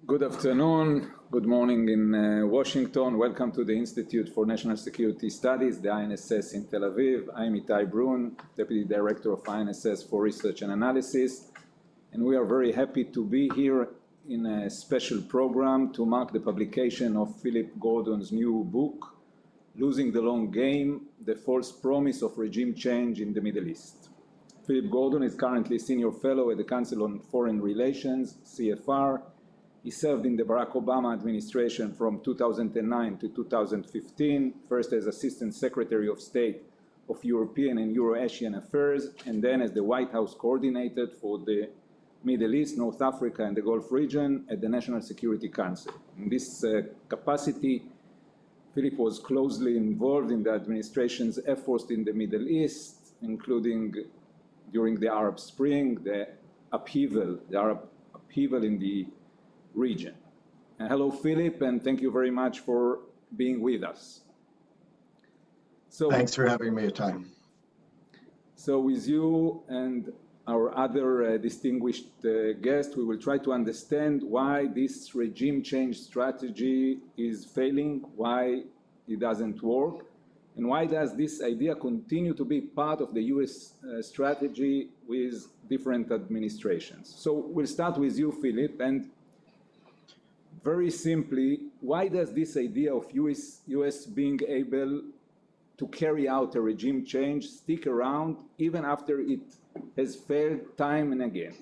Good afternoon, good morning in Washington. Welcome to the Institute for National Security Studies, the INSS in Tel Aviv. I'm Itai Brun, Deputy Director of INSS for Research and Analysis, and we are very happy to be here in a special program to mark the publication of Philip Gordon's new book, Losing the Long Game, The False Promise of Regime Change in the Middle East. Philip Gordon is currently Senior Fellow at the Council on Foreign Relations, CFR. He served in the Barack Obama administration from 2009 to 2015, first as Assistant Secretary of State of European and Euro-Asian Affairs, and then as the White House Coordinator for the Middle East, North Africa, and the Gulf region at the National Security Council. In this capacity, Philip was closely involved in the administration's efforts in the Middle East, including during the Arab Spring, the Arab upheaval in the region. Hello, Philip, and thank you very much for being with us. Thanks for having me, Itai. So with you and our other distinguished guest, we will try to understand why this regime change strategy is failing, why it doesn't work, and why does this idea continue to be part of the US strategy with different administrations. So we'll start with you, Philip, and very simply, why does this idea of US being able to carry out a regime change stick around even after it has failed time and again?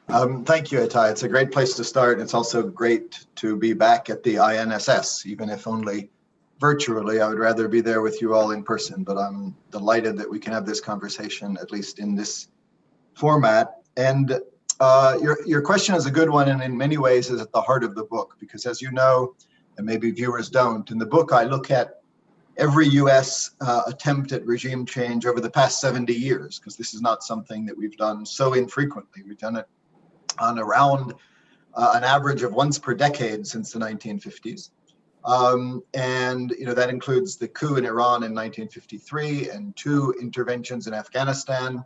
Thank you, Itai. It's a great place to start. It's also great to be back at the INSS, even if only virtually. I would rather be there with you all in person, but I'm delighted that we can have this conversation, at least in this format. And your question is a good one, and in many ways is at the heart of the book, because as you know, and maybe viewers don't, in the book I look at every US attempt at regime change over the past 70 years, because this is not something that we've done so infrequently. We've done it on around an average of once per decade since the 1950s. And that includes the coup in Iran in 1953 and 2 interventions in Afghanistan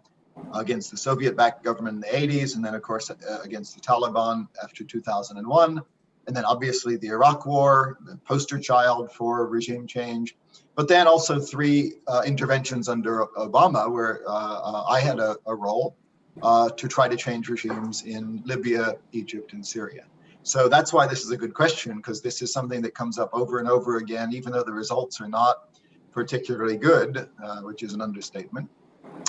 against the Soviet-backed government in the 80s, and then of course against the Taliban after 2001, and then obviously the Iraq War, the poster child for regime change, but then also 3 interventions under Obama where I had a role to try to change regimes in Libya, Egypt, and Syria. So that's why this is a good question, because this is something that comes up over and over again, even though the results are not particularly good, which is an understatement.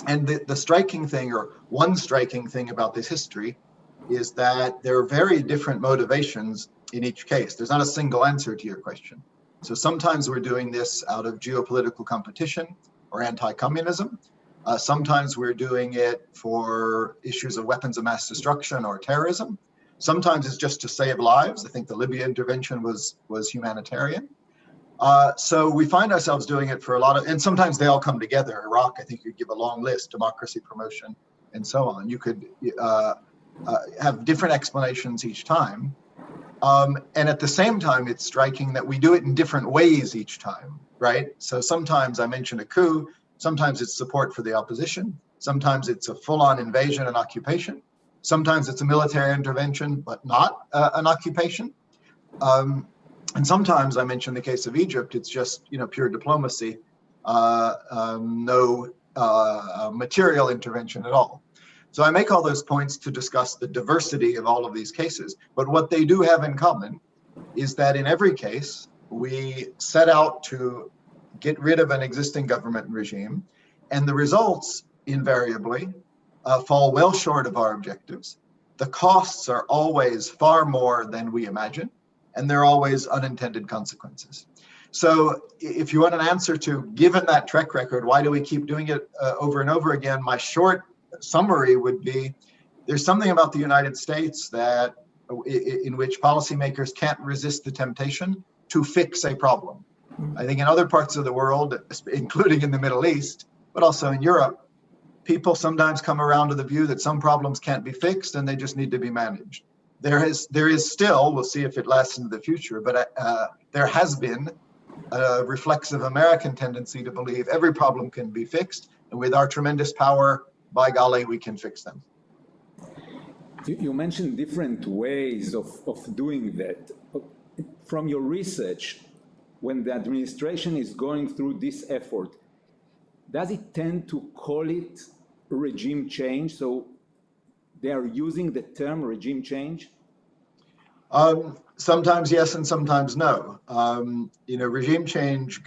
And the striking thing, or one striking thing about this history, is that there are very different motivations in each case. There's not a single answer to your question. So sometimes we're doing this out of geopolitical competition or anti-communism. Sometimes we're doing it for issues of weapons of mass destruction or terrorism. Sometimes it's just to save lives. I think the Libya intervention was humanitarian. So we find ourselves doing it for a lot of, and sometimes they all come together. Iraq, I think you'd give a long list, democracy promotion, and so on. You could have different explanations each time. And at the same time, it's striking that we do it in different ways each time, right? So sometimes I mentioned a coup, sometimes it's support for the opposition, sometimes it's a full-on invasion and occupation, sometimes it's a military intervention, but not an occupation. And sometimes I mentioned the case of Egypt, it's just pure diplomacy, no material intervention at all. So I make all those points to discuss the diversity of all of these cases. But what they do have in common is that in every case, we set out to get rid of an existing government regime, and the results invariably fall well short of our objectives. The costs are always far more than we imagine, and there are always unintended consequences. So if you want an answer to, given that track record, why do we keep doing it over and over again? My short summary would be, there's something about the United States that in which policymakers can't resist the temptation to fix a problem. I think in other parts of the world, including in the Middle East, but also in Europe, people sometimes come around to the view that some problems can't be fixed and they just need to be managed. There is still, we'll see if it lasts into the future, but there has been a reflexive American tendency to believe every problem can be fixed, and with our tremendous power, by golly, we can fix them. You mentioned different ways of doing that. From your research, when the administration is going through this effort, does it tend to call it regime change? So they are using the term regime change? Sometimes yes and sometimes no. Regime change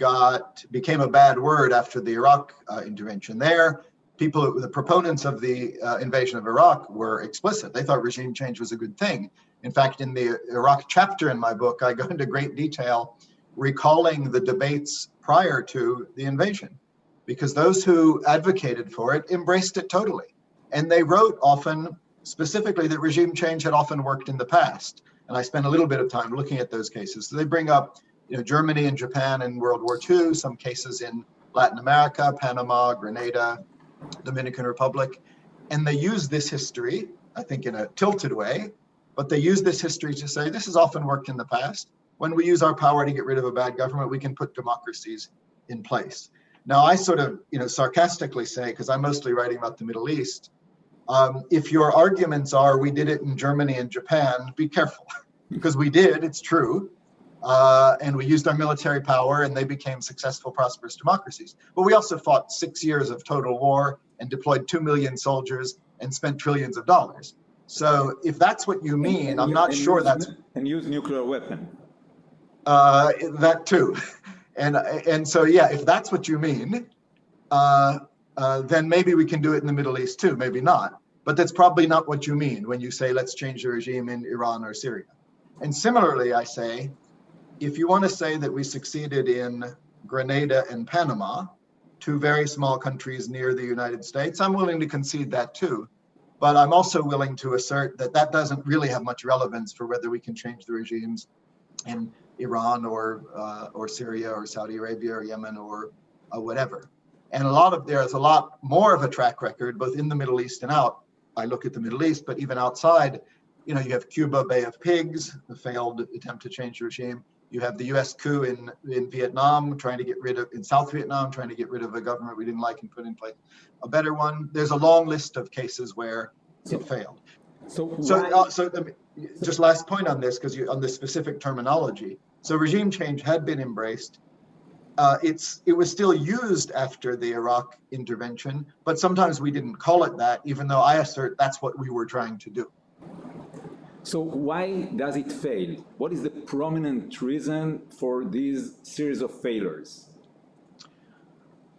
became a bad word after the Iraq intervention. The proponents of the invasion of Iraq were explicit. They thought regime change was a good thing. In fact, in the Iraq chapter in my book, I go into great detail recalling the debates prior to the invasion, because those who advocated for it embraced it totally. And they wrote often specifically that regime change had often worked in the past. And I spent a little bit of time looking at those cases. So they bring up Germany and Japan in World War II, some cases in Latin America, Panama, Grenada, Dominican Republic. And they use this history, I think in a tilted way, but they use this history to say this has often worked in the past. When we use our power to get rid of a bad government, we can put democracies in place. Now, I sort of sarcastically say, because I'm mostly writing about the Middle East, if your arguments are we did it in Germany and Japan, be careful, because we did, it's true, and we used our military power and they became successful, prosperous democracies. But we also fought 6 years of total war and deployed 2 million soldiers and spent trillions of dollars. So if that's what you mean, I'm not sure that's... And use nuclear weapon. That too. And so, yeah, if that's what you mean, then maybe we can do it in the Middle East too, maybe not. But that's probably not what you mean when you say, let's change the regime in Iran or Syria. And similarly, I say, if you want to say that we succeeded in Grenada and Panama, two very small countries near the United States, I'm willing to concede that too. But I'm also willing to assert that that doesn't really have much relevance for whether we can change the regimes in Iran or Syria or Saudi Arabia or Yemen or whatever. And there's a lot more of a track record, both in the Middle East and out. I look at the Middle East, but even outside, you have Cuba, Bay of Pigs, a failed attempt to change the regime. You have the US coup in Vietnam, in South Vietnam, trying to get rid of a government we didn't like and put in place a better one. There's a long list of cases where it failed. So just last point on this, because on this specific terminology. So regime change had been embraced. It was still used after the Iraq intervention, but sometimes we didn't call it that, even though I assert that's what we were trying to do. So why does it fail? What is the prominent reason for these series of failures?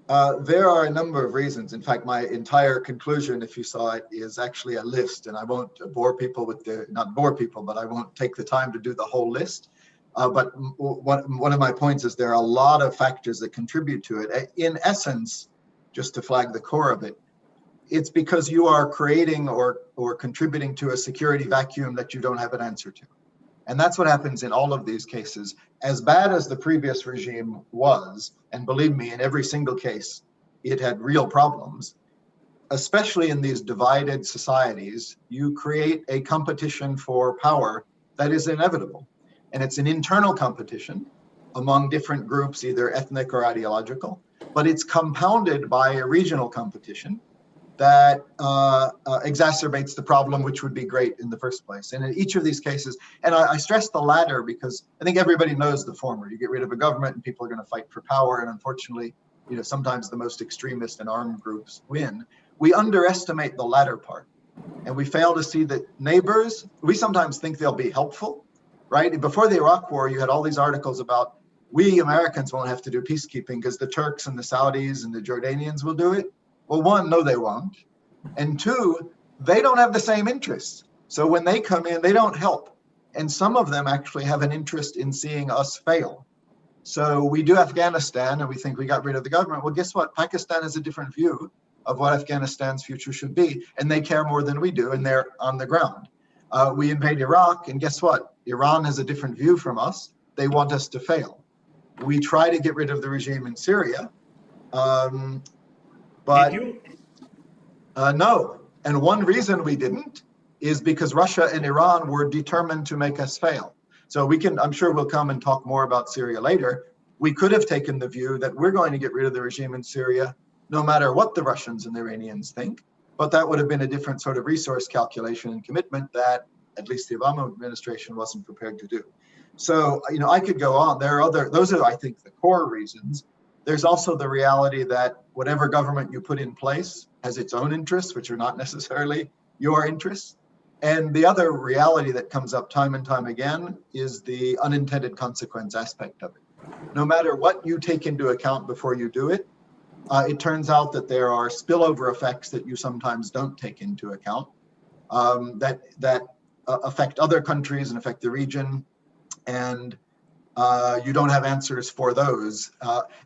There are a number of reasons. In fact, my entire conclusion, if you saw it, is actually a list, and I won't bore people not bore people, but I won't take the time to do the whole list. But one of my points is there are a lot of factors that contribute to it. In essence, just to flag the core of it, it's because you are creating or contributing to a security vacuum that you don't have an answer to. And that's what happens in all of these cases. As bad as the previous regime was, and believe me, in every single case, it had real problems, especially in these divided societies, you create a competition for power that is inevitable. And it's an internal competition among different groups, either ethnic or ideological, but it's compounded by a regional competition that exacerbates the problem, which would be great in the first place. And in each of these cases, and I stress the latter because I think everybody knows the former. You get rid of a government and people are going to fight for power. And unfortunately, sometimes the most extremist and armed groups win. We underestimate the latter part. And we fail to see that neighbors, we sometimes think they'll be helpful, right? Before the Iraq War, you had all these articles about we Americans won't have to do peacekeeping because the Turks and the Saudis and the Jordanians will do it. Well, one, no, they won't. And two, they don't have the same interests. So when they come in, they don't help. And some of them actually have an interest in seeing us fail. So we do Afghanistan and we think we got rid of the government. Well, guess what? Pakistan has a different view of what Afghanistan's future should be. And they care more than we do, and they're on the ground. We invade Iraq, and guess what? Iran has a different view from us. They want us to fail. We try to get rid of the regime in Syria. But no. And one reason we didn't is because Russia and Iran were determined to make us fail. So I'm sure we'll come and talk more about Syria later. We could have taken the view that we're going to get rid of the regime in Syria, no matter what the Russians and the Iranians think. but that would have been a different sort of resource calculation and commitment that at least the Obama administration wasn't prepared to do. So, I could go on. Those are, I think, the core reasons. There's also the reality that whatever government you put in place has its own interests, which are not necessarily your interests. And the other reality that comes up time and time again is the unintended consequence aspect of it. No matter what you take into account before you do it, it turns out that there are spillover effects that you sometimes don't take into account that affect other countries and affect the region. And you don't have answers for those.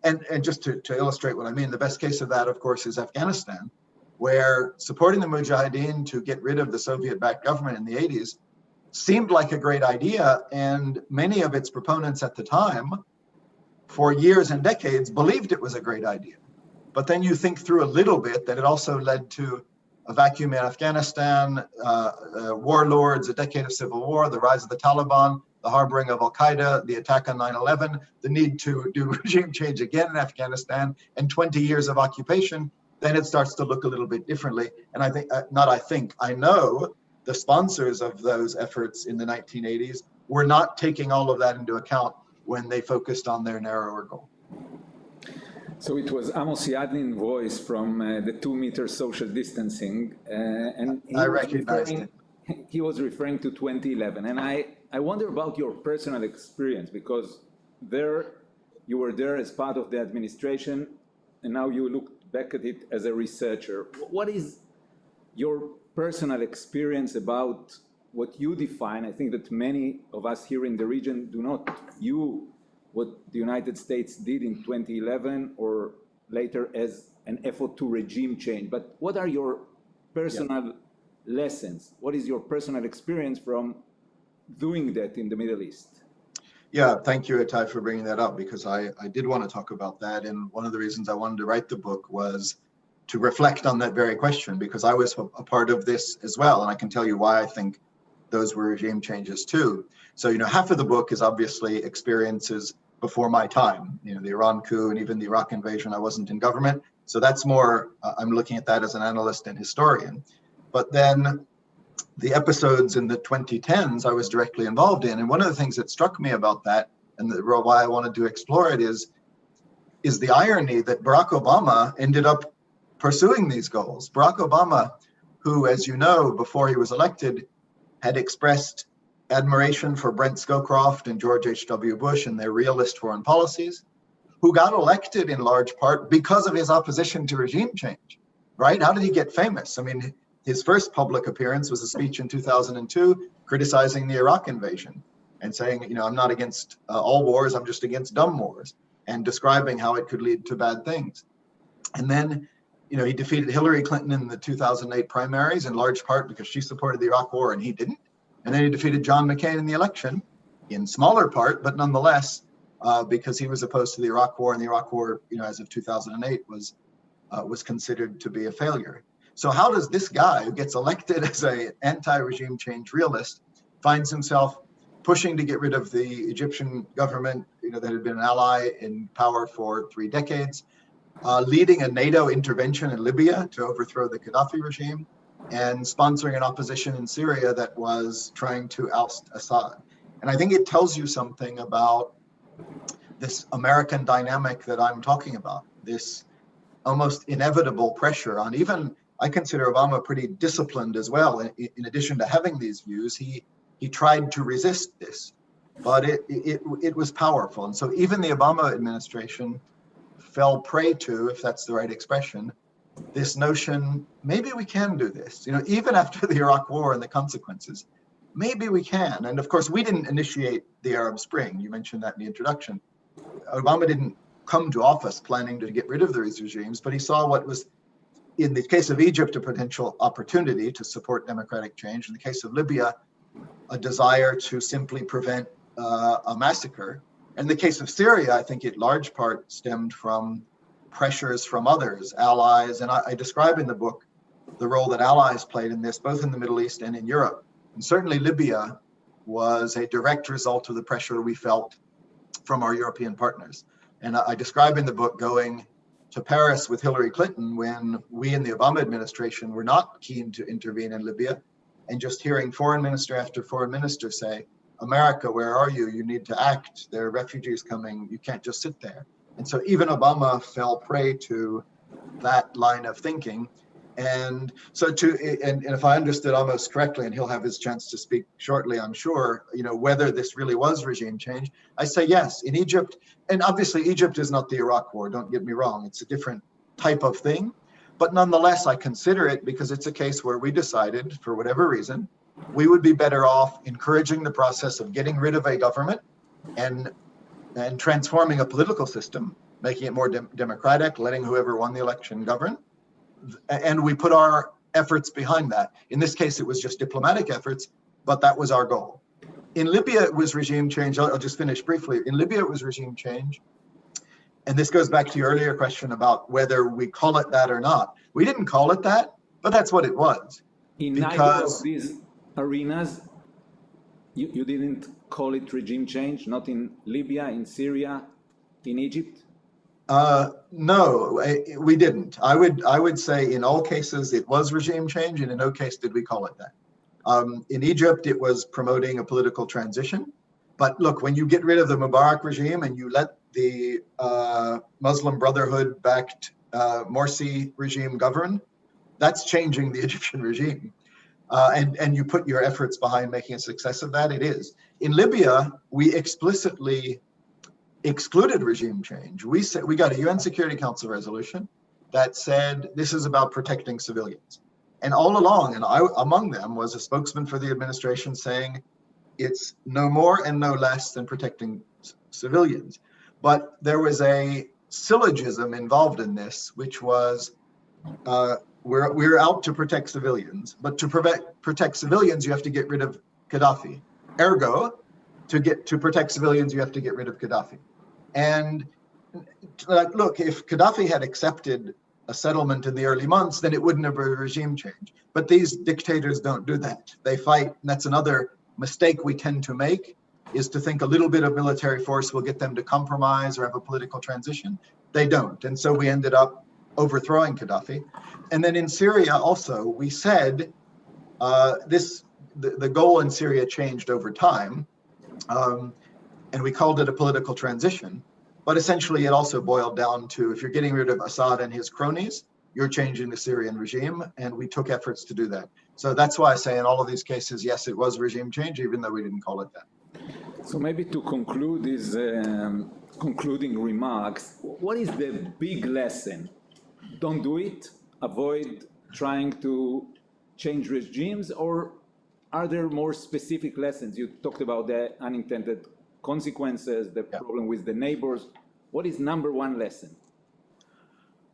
And just to illustrate what I mean, the best case of that, of course, is Afghanistan, where supporting the Mujahideen to get rid of the Soviet-backed government in the 80s seemed like a great idea. And many of its proponents at the time, for years and decades, believed it was a great idea. But then you think through a little bit that it also led to a vacuum in Afghanistan, warlords, a decade of civil war, the rise of the Taliban, the harboring of Al-Qaeda, the attack on 9/11, the need to do regime change again in Afghanistan, and 20 years of occupation, then it starts to look a little bit differently. And I know the sponsors of those efforts in the 1980s were not taking all of that into account when they focused on their narrower goal. So it was Amos Yadlin's voice from the 2-meter social distancing, and I recognized it. He was referring to 2011, and I wonder about your personal experience, because you were there as part of the administration, and now you look back at it as a researcher. What is your personal experience about what you define? I think that many of us here in the region do not view what the United States did in 2011 or later as an effort to regime change. But what are your personal lessons? What is your personal experience from doing that in the Middle East? Yeah, thank you, Itai, for bringing that up, because I did want to talk about that. And one of the reasons I wanted to write the book was to reflect on that very question, because I was a part of this as well. And I can tell you why I think those were regime changes too. So, half of the book is obviously experiences before my time, the Iran coup and even the Iraq invasion. I wasn't in government. So that's more, I'm looking at that as an analyst and historian. But then the episodes in the 2010s I was directly involved in. And one of the things that struck me about that, and why I wanted to explore it, is the irony that Barack Obama ended up pursuing these goals. Barack Obama, who, as you know, before he was elected, had expressed admiration for Brent Scowcroft and George H.W. Bush and their realist foreign policies, who got elected in large part because of his opposition to regime change, right? How did he get famous? I mean, his first public appearance was a speech in 2002 criticizing the Iraq invasion and saying, I'm not against all wars, I'm just against dumb wars, and describing how it could lead to bad things. And then, he defeated Hillary Clinton in the 2008 primaries in large part because she supported the Iraq war and he didn't. And then he defeated John McCain in the election, in smaller part, but nonetheless, because he was opposed to the Iraq war, and the Iraq war, as of 2008, was considered to be a failure. So how does this guy, who gets elected as an anti-regime change realist, finds himself pushing to get rid of the Egyptian government, that had been an ally in power for 3 decades, leading a NATO intervention in Libya to overthrow the Gaddafi regime, and sponsoring an opposition in Syria that was trying to oust Assad? And I think it tells you something about this American dynamic that I'm talking about, this almost inevitable pressure on even, I consider Obama pretty disciplined as well. In addition to having these views, he tried to resist this, but it was powerful. And so even the Obama administration fell prey to, if that's the right expression, this notion, maybe we can do this, even after the Iraq war and the consequences, maybe we can. And of course, we didn't initiate the Arab Spring. You mentioned that in the introduction. Obama didn't come to office planning to get rid of these regimes, but he saw what was, in the case of Egypt, a potential opportunity to support democratic change. In the case of Libya, a desire to simply prevent a massacre. In the case of Syria, I think it large part stemmed from pressures from others, allies. And I describe in the book the role that allies played in this, both in the Middle East and in Europe. And certainly Libya was a direct result of the pressure we felt from our European partners. And I describe in the book going to Paris with Hillary Clinton when we in the Obama administration were not keen to intervene in Libya, and just hearing foreign minister after foreign minister say, America, where are you? You need to act. There are refugees coming. You can't just sit there. And so even Obama fell prey to that line of thinking. And so and if I understood almost correctly, and he'll have his chance to speak shortly, I'm sure, whether this really was regime change, I say yes. In Egypt, and obviously Egypt is not the Iraq war, don't get me wrong, it's a different type of thing. But nonetheless, I consider it because it's a case where we decided, for whatever reason, we would be better off encouraging the process of getting rid of a government and transforming a political system, making it more democratic, letting whoever won the election govern. And we put our efforts behind that. In this case, it was just diplomatic efforts, but that was our goal. In Libya, it was regime change. I'll just finish briefly. In Libya, it was regime change. And this goes back to your earlier question about whether we call it that or not. We didn't call it that, but that's what it was. In neither of these arenas, you didn't call it regime change, not in Libya, in Syria, in Egypt? No, we didn't. I would say in all cases it was regime change, and in no case did we call it that. In Egypt, it was promoting a political transition. But look, when you get rid of the Mubarak regime and you let the Muslim Brotherhood-backed Morsi regime govern, that's changing the Egyptian regime. And you put your efforts behind making a success of that, it is. In Libya, we explicitly excluded regime change. We got a UN Security Council resolution that said this is about protecting civilians. And all along, and among them was a spokesman for the administration saying it's no more and no less than protecting civilians. But there was a syllogism involved in this, which was we're out to protect civilians, but to protect civilians, you have to get rid of Gaddafi. Ergo, to protect civilians, you have to get rid of Gaddafi. And look, if Gaddafi had accepted a settlement in the early months, then it wouldn't have been a regime change. But these dictators don't do that. They fight, and that's another mistake we tend to make, is to think a little bit of military force will get them to compromise or have a political transition. They don't. And so we ended up overthrowing Gaddafi. And then in Syria also, we said the goal in Syria changed over time, and we called it a political transition. But essentially, it also boiled down to, if you're getting rid of Assad and his cronies, you're changing the Syrian regime, and we took efforts to do that. So that's why I say in all of these cases, yes, it was regime change, even though we didn't call it that. So maybe to conclude these concluding remarks, what is the big lesson? Don't do it, avoid trying to change regimes, or are there more specific lessons? You talked about the unintended consequences, the problem with the neighbors. What is number one lesson?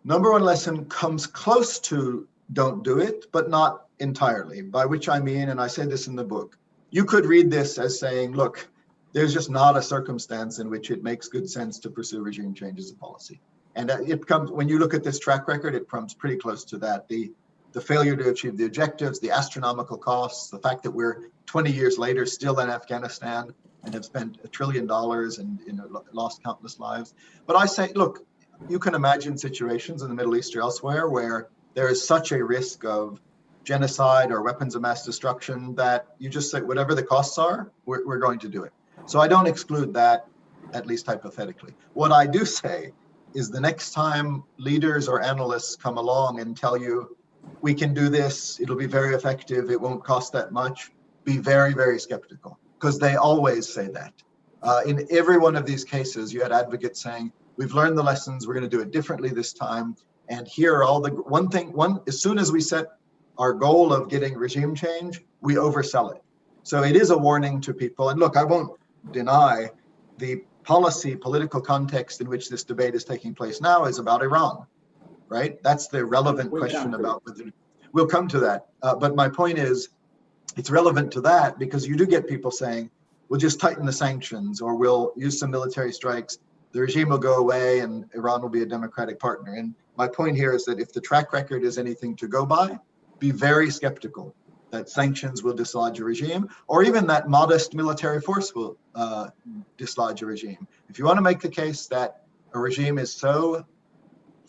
Number one lesson comes close to don't do it, but not entirely, by which I mean, and I say this in the book, you could read this as saying, look, there's just not a circumstance in which it makes good sense to pursue regime change as a policy. And it comes, when you look at this track record, it comes pretty close to that. The failure to achieve the objectives, the astronomical costs, the fact that we're 20 years later still in Afghanistan and have spent $1 trillion and lost countless lives. But I say, look, you can imagine situations in the Middle East or elsewhere where there is such a risk of genocide or weapons of mass destruction that you just say, whatever the costs are, we're going to do it. So I don't exclude that, at least hypothetically. What I do say is the next time leaders or analysts come along and tell you, we can do this, it'll be very effective, it won't cost that much, be very, very skeptical, because they always say that. In every one of these cases, you had advocates saying, we've learned the lessons, we're going to do it differently this time, and here are all the, as soon as we set our goal of getting regime change, we oversell it. So it is a warning to people, and look, I won't deny the political context in which this debate is taking place now is about Iran, right? That's the relevant question about whether, we'll come to that. But my point is, it's relevant to that because you do get people saying, we'll just tighten the sanctions or we'll use some military strikes, the regime will go away and Iran will be a democratic partner. And my point here is that if the track record is anything to go by, be very skeptical that sanctions will dislodge a regime, or even that modest military force will dislodge a regime. If you want to make the case that a regime is so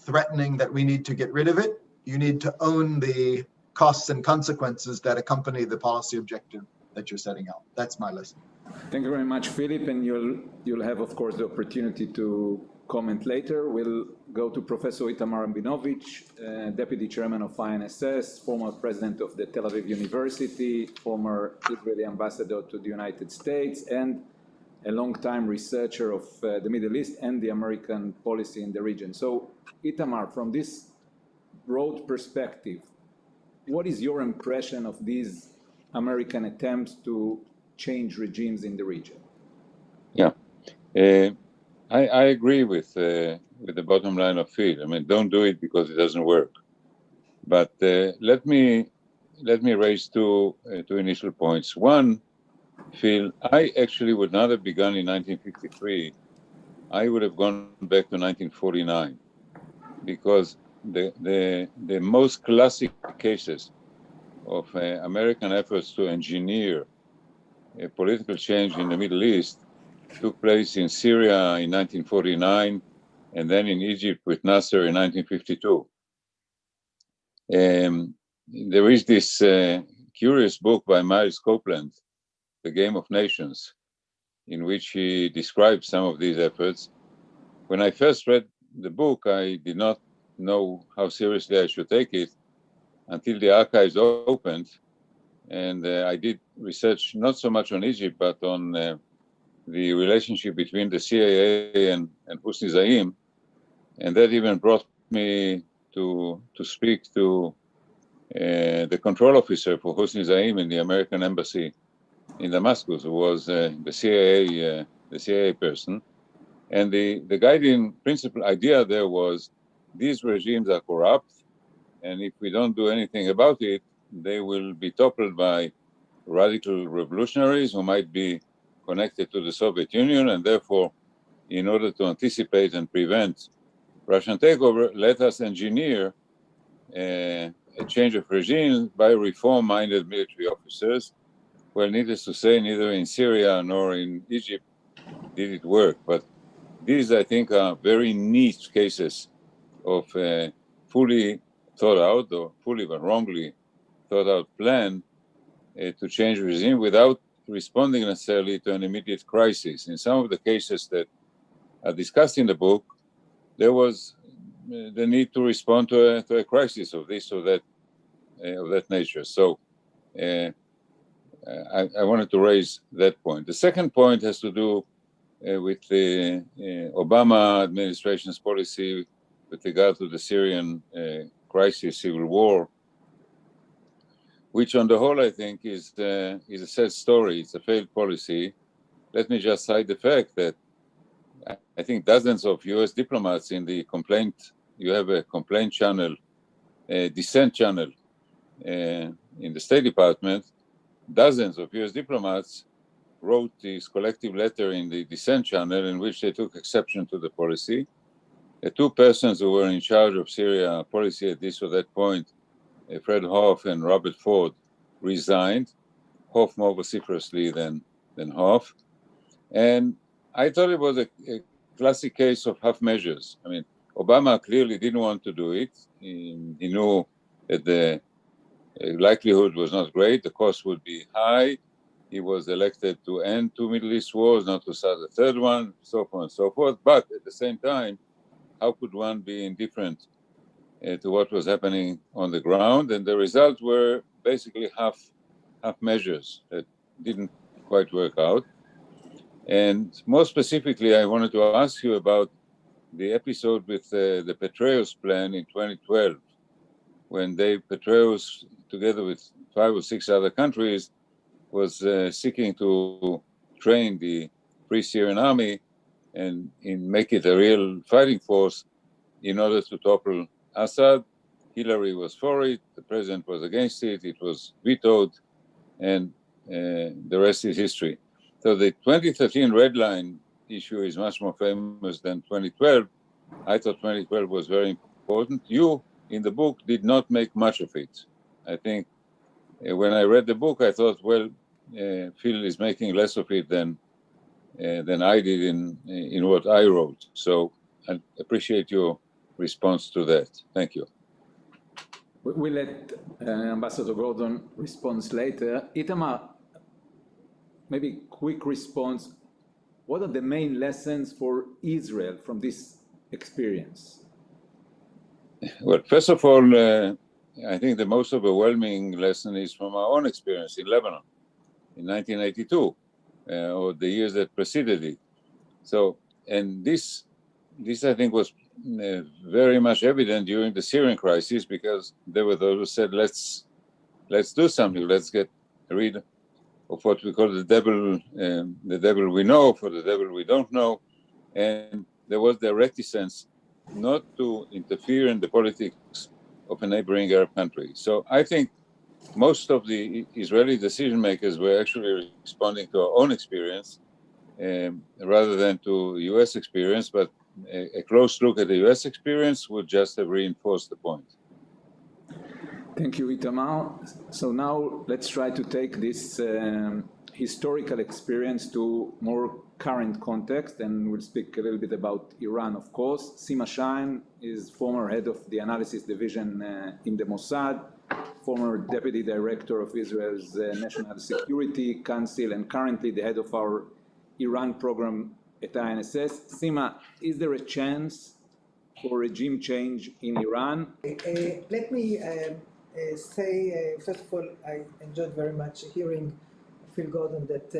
threatening that we need to get rid of it. You need to own the costs and consequences that accompany the policy objective that you're setting out. That's my lesson. Thank you very much, Philip, and you'll have, of course, the opportunity to comment later. We'll go to Professor Itamar Rabinovich, Deputy Chairman of INSS, former President of the Tel Aviv University, former Israeli Ambassador to the United States, and a long-time researcher of the Middle East and the American policy in the region. So, Itamar, from this broad perspective, what is your impression of these American attempts to change regimes in the region? Yeah, I agree with the bottom line of Phil. I mean, don't do it because it doesn't work. But let me raise two initial points. One, Phil, I actually would not have begun in 1953. I would have gone back to 1949, because the most classic cases of American efforts to engineer a political change in the Middle East took place in Syria in 1949, and then in Egypt with Nasser in 1952. There is this curious book by Miles Copeland, The Game of Nations, in which he describes some of these efforts. When I first read the book, I did not know how seriously I should take it until the archives opened, and I did research not so much on Egypt, but on the relationship between the CIA and Hosni Zaim, and that even brought me to speak to the control officer for Hosni Zaim in the American embassy in Damascus, who was the CIA person. And the guiding principle idea there was, these regimes are corrupt, and if we don't do anything about it, they will be toppled by radical revolutionaries who might be connected to the Soviet Union, and therefore, in order to anticipate and prevent Russian takeover, let us engineer a change of regime by reform-minded military officers. Well, needless to say, neither in Syria nor in Egypt did it work. But these, I think, are very niche cases of a fully thought out, or fully but wrongly thought out plan to change regime without responding necessarily to an immediate crisis. In some of the cases that are discussed in the book, there was the need to respond to a crisis of this or that nature. So I wanted to raise that point. The second point has to do with the Obama administration's policy with regard to the Syrian crisis, civil war, which on the whole I think is a sad story. It's a failed policy. Let me just cite the fact that I think dozens of US diplomats in the complaint, you have a complaint channel, a dissent channel in the State Department, dozens of US diplomats wrote this collective letter in the dissent channel in which they took exception to the policy. The two persons who were in charge of Syria policy at this or that point, Fred Hoff and Robert Ford, resigned. Hoff more vociferously than Hoff. And I thought it was a classic case of half measures. I mean, Obama clearly didn't want to do it. He knew that the likelihood was not great, the cost would be high. He was elected to end two Middle East wars, not to start a third one, so on and so forth. But at the same time, how could one be indifferent to what was happening on the ground? And the results were basically half measures that didn't quite work out. And more specifically, I wanted to ask you about the episode with the Petraeus plan in 2012, when Dave Petraeus, together with 5 or 6 other countries, was seeking to train the Free Syrian Army and make it a real fighting force in order to topple Assad. Hillary was for it, the president was against it, it was vetoed, and the rest is history. So the 2013 red line issue is much more famous than 2012. I thought 2012 was very important. You, in the book, did not make much of it. I think when I read the book, I thought, well, Phil is making less of it than I did in what I wrote. So I appreciate your response to that? Thank you. We'll let Ambassador Gordon respond later. Itamar, maybe quick response. What are the main lessons for Israel from this experience? Well, first of all, I think the most overwhelming lesson is from our own experience in Lebanon in 1982, or the years that preceded it. So, and this I think was very much evident during the Syrian crisis, because there were those who said, let's do something, let's get rid of what we call the devil we know for the devil we don't know. And there was the reticence not to interfere in the politics of a neighboring Arab country. So I think most of the Israeli decision makers were actually responding to our own experience rather than to US experience, but a close look at the US experience would just have reinforced the point. Thank you, Itamar. So now let's try to take this historical experience to more current context, and we'll speak a little bit about Iran, of course. Sima Shain is former head of the analysis division in the Mossad, former deputy director of Israel's National Security Council, and currently the head of our Iran program at INSS. Sima, is there a chance for regime change in Iran? Let me say, first of all, I enjoyed very much hearing Phil Gordon that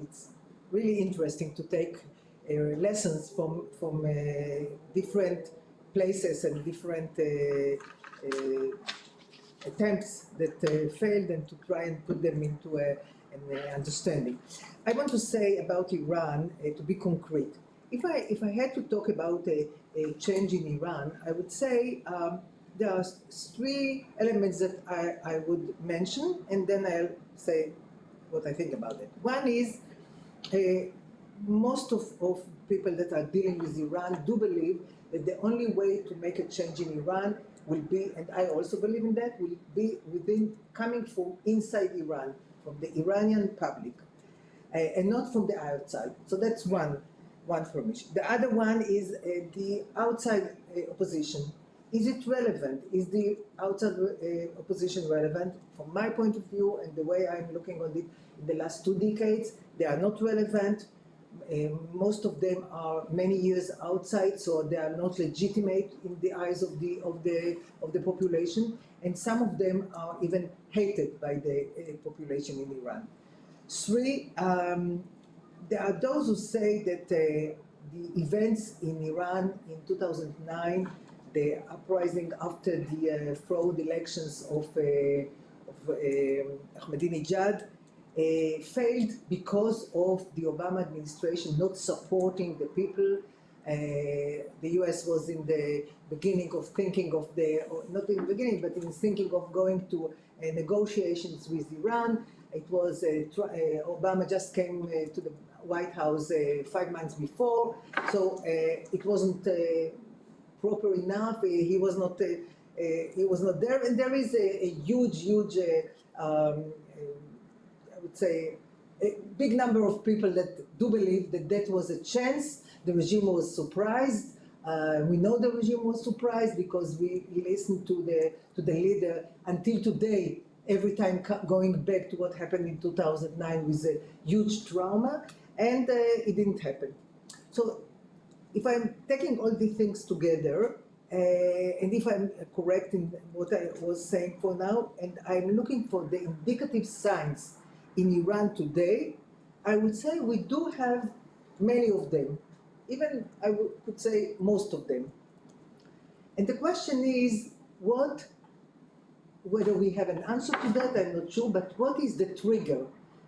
it's really interesting to take lessons from different places and different attempts that failed, and to try and put them into an understanding. I want to say about Iran, to be concrete. If I had to talk about a change in Iran, I would say there are three elements that I would mention, and then I'll say what I think about it. One is most of people that are dealing with Iran do believe that the only way to make a change in Iran will be, and I also believe in that, will be coming from inside Iran, from the Iranian public, and not from the outside. So that's one formation. The other one is the outside opposition. Is it relevant? Is the outside opposition relevant? From my point of view and the way I'm looking on it in the last 2 decades, they are not relevant. Most of them are many years outside, so they are not legitimate in the eyes of the population, and some of them are even hated by the population in Iran. Three, there are those who say that the events in Iran in 2009, the uprising after the fraud elections of Ahmadinejad, failed because of the Obama administration not supporting the people. The US was in the beginning of thinking of not in the beginning, but in thinking of going to negotiations with Iran. It was, Obama just came to the White House 5 months before, so it wasn't proper enough. He was not there, and there is a huge I would say a big number of people that do believe that that was a chance. The regime was surprised. We know the regime was surprised because we listened to the leader until today, every time going back to what happened in 2009 with a huge trauma, and it didn't happen. So if I'm taking all these things together, and if I'm correct in what I was saying for now, and I'm looking for the indicative signs in Iran today, I would say we do have many of them. Even I could say most of them. And the question is, whether we have an answer to that, I'm not sure, but what is the trigger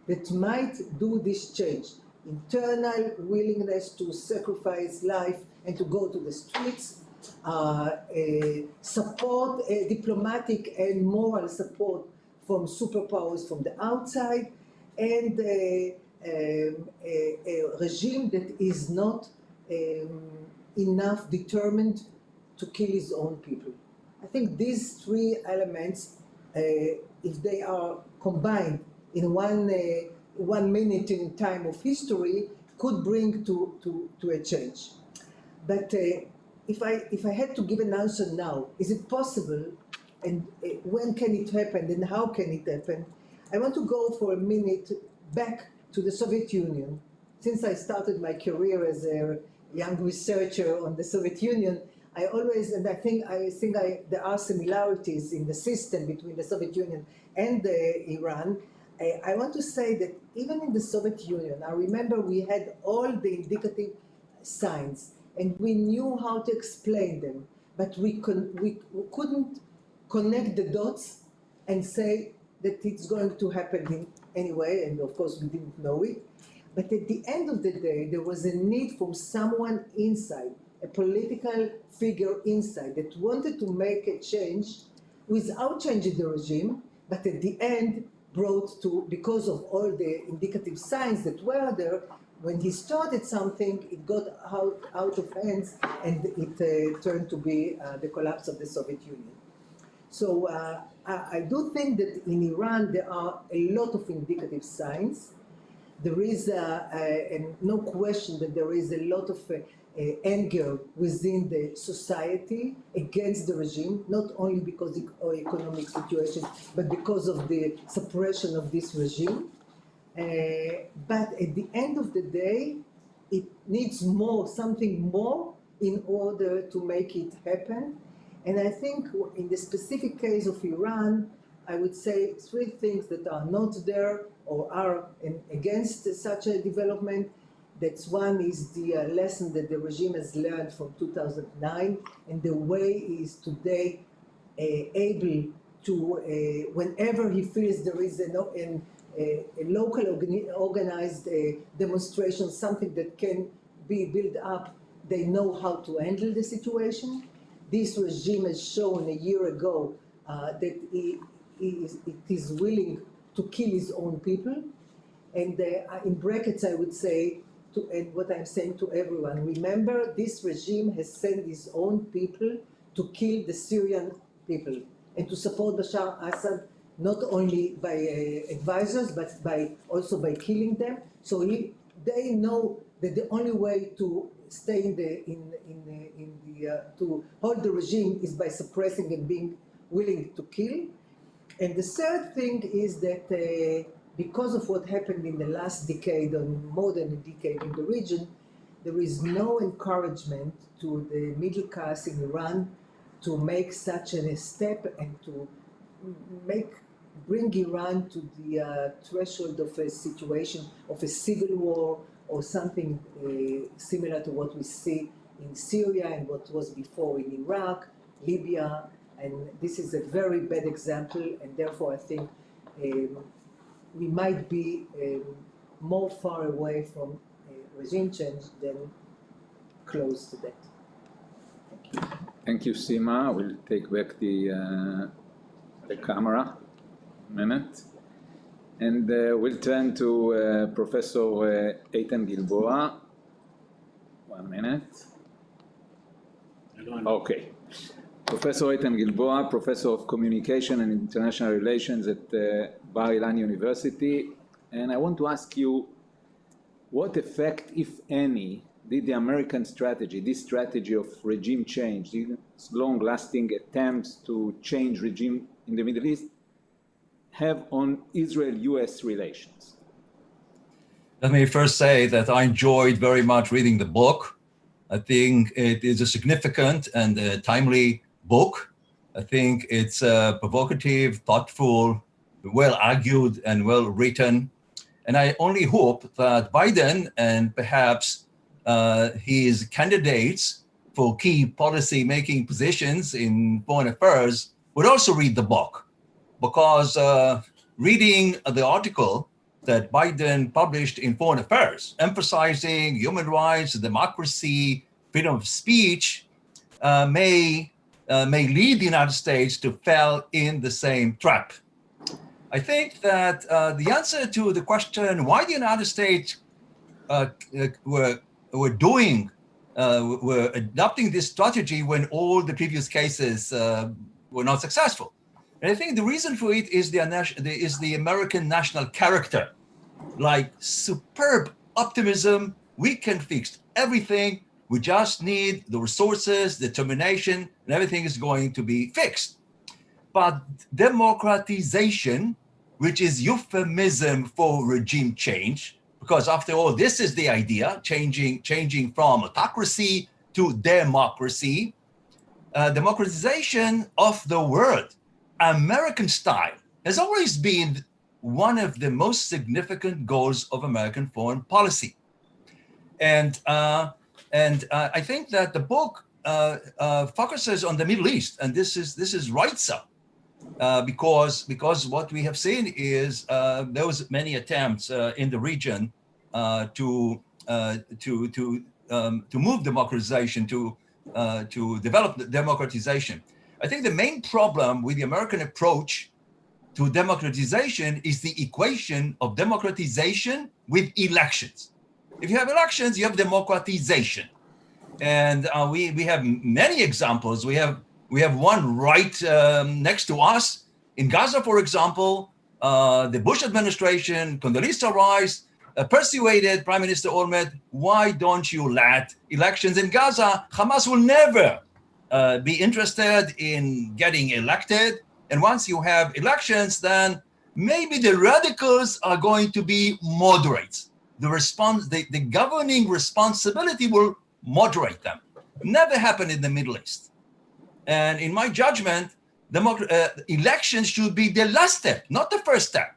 that might do this change? Internal willingness to sacrifice life and to go to the streets, support, diplomatic and moral support from superpowers from the outside, and a regime that is not enough determined to kill his own people. I think these three elements, if they are combined in one minute in time of history, could bring to a change. But if I had to give an answer now, is it possible, and when can it happen, and how can it happen? I want to go for a minute back to the Soviet Union. Since I started my career as a young researcher on the Soviet Union, I always, and I think there are similarities in the system between the Soviet Union and Iran. I want to say that even in the Soviet Union, I remember we had all the indicative signs, and we knew how to explain them, but we couldn't connect the dots and say that it's going to happen in any way, and of course we didn't know it. But at the end of the day, there was a need for someone inside, a political figure inside, that wanted to make a change without changing the regime, but at the end brought to, because of all the indicative signs that were there, when he started something, it got out of hands, and it turned to be the collapse of the Soviet Union. So I do think that in Iran there are a lot of indicative signs. There is and no question that there is a lot of anger within the society against the regime, not only because of economic situation, but because of the suppression of this regime. But at the end of the day, it needs more, something more, in order to make it happen. And I think in the specific case of Iran, I would say three things that are not there or are against such a development. That's one is the lesson that the regime has learned from 2009, and the way is today able to, whenever he feels there is a local organized demonstration, something that can be built up, they know how to handle the situation. This regime has shown a year ago that it is willing to kill his own people. And in brackets, I would say, and what I'm saying to everyone, remember, this regime has sent his own people to kill the Syrian people and to support Bashar Assad, not only by advisors, but also by killing them. So they know that the only way to stay to hold the regime is by suppressing and being willing to kill. And the third thing is that because of what happened in the last decade, or more than a decade in the region, there is no encouragement to the middle class in Iran to make such a step and to bring Iran to the threshold of a situation of a civil war or something similar to what we see in Syria and what was before in Iraq, Libya, and this is a very bad example, and therefore I think we might be more far away from regime change than close to that. Thank you. Thank you, Sima. We'll take back the camera a minute. And we'll turn to Professor Eitan Gilboa. 1 minute. Okay. Professor Eitan Gilboa, Professor of Communication and International Relations at Bar-Ilan University. And I want to ask you, what effect, if any, did the American strategy, this strategy of regime change, these long-lasting attempts to change regime in the Middle East, have on Israel-US relations? Let me first say that I enjoyed very much reading the book. I think it is a significant and a timely book. I think it's provocative, thoughtful, well argued, and well written. And I only hope that Biden and perhaps his candidates for key policy making positions in foreign affairs would also read the book. Because reading the article that Biden published in Foreign Affairs, emphasizing human rights, democracy, freedom of speech, may lead the United States to fall in the same trap. I think that the answer to the question why the United States were adopting this strategy when all the previous cases were not successful. And I think the reason for it is the American national character, like superb optimism. We can fix everything. We just need the resources, determination, and everything is going to be fixed. But democratization, which is euphemism for regime change, because after all, this is the idea, changing from autocracy to democracy, democratization of the world, American style, has always been one of the most significant goals of American foreign policy. And I think that the book focuses on the Middle East, and this is right so, because what we have seen is there was many attempts in the region to move democratization, to develop the democratization. I think the main problem with the American approach to democratization is the equation of democratization with elections. If you have elections, you have democratization. And we have many examples. We have one right next to us. In Gaza, for example, the Bush administration, Condoleezza Rice, persuaded Prime Minister Olmert, why don't you let elections in Gaza? Hamas will never be interested in getting elected. And once you have elections, then maybe the radicals are going to be moderates. The governing responsibility will moderate them. Never happened in the Middle East. And in my judgment, elections should be the last step, not the first step.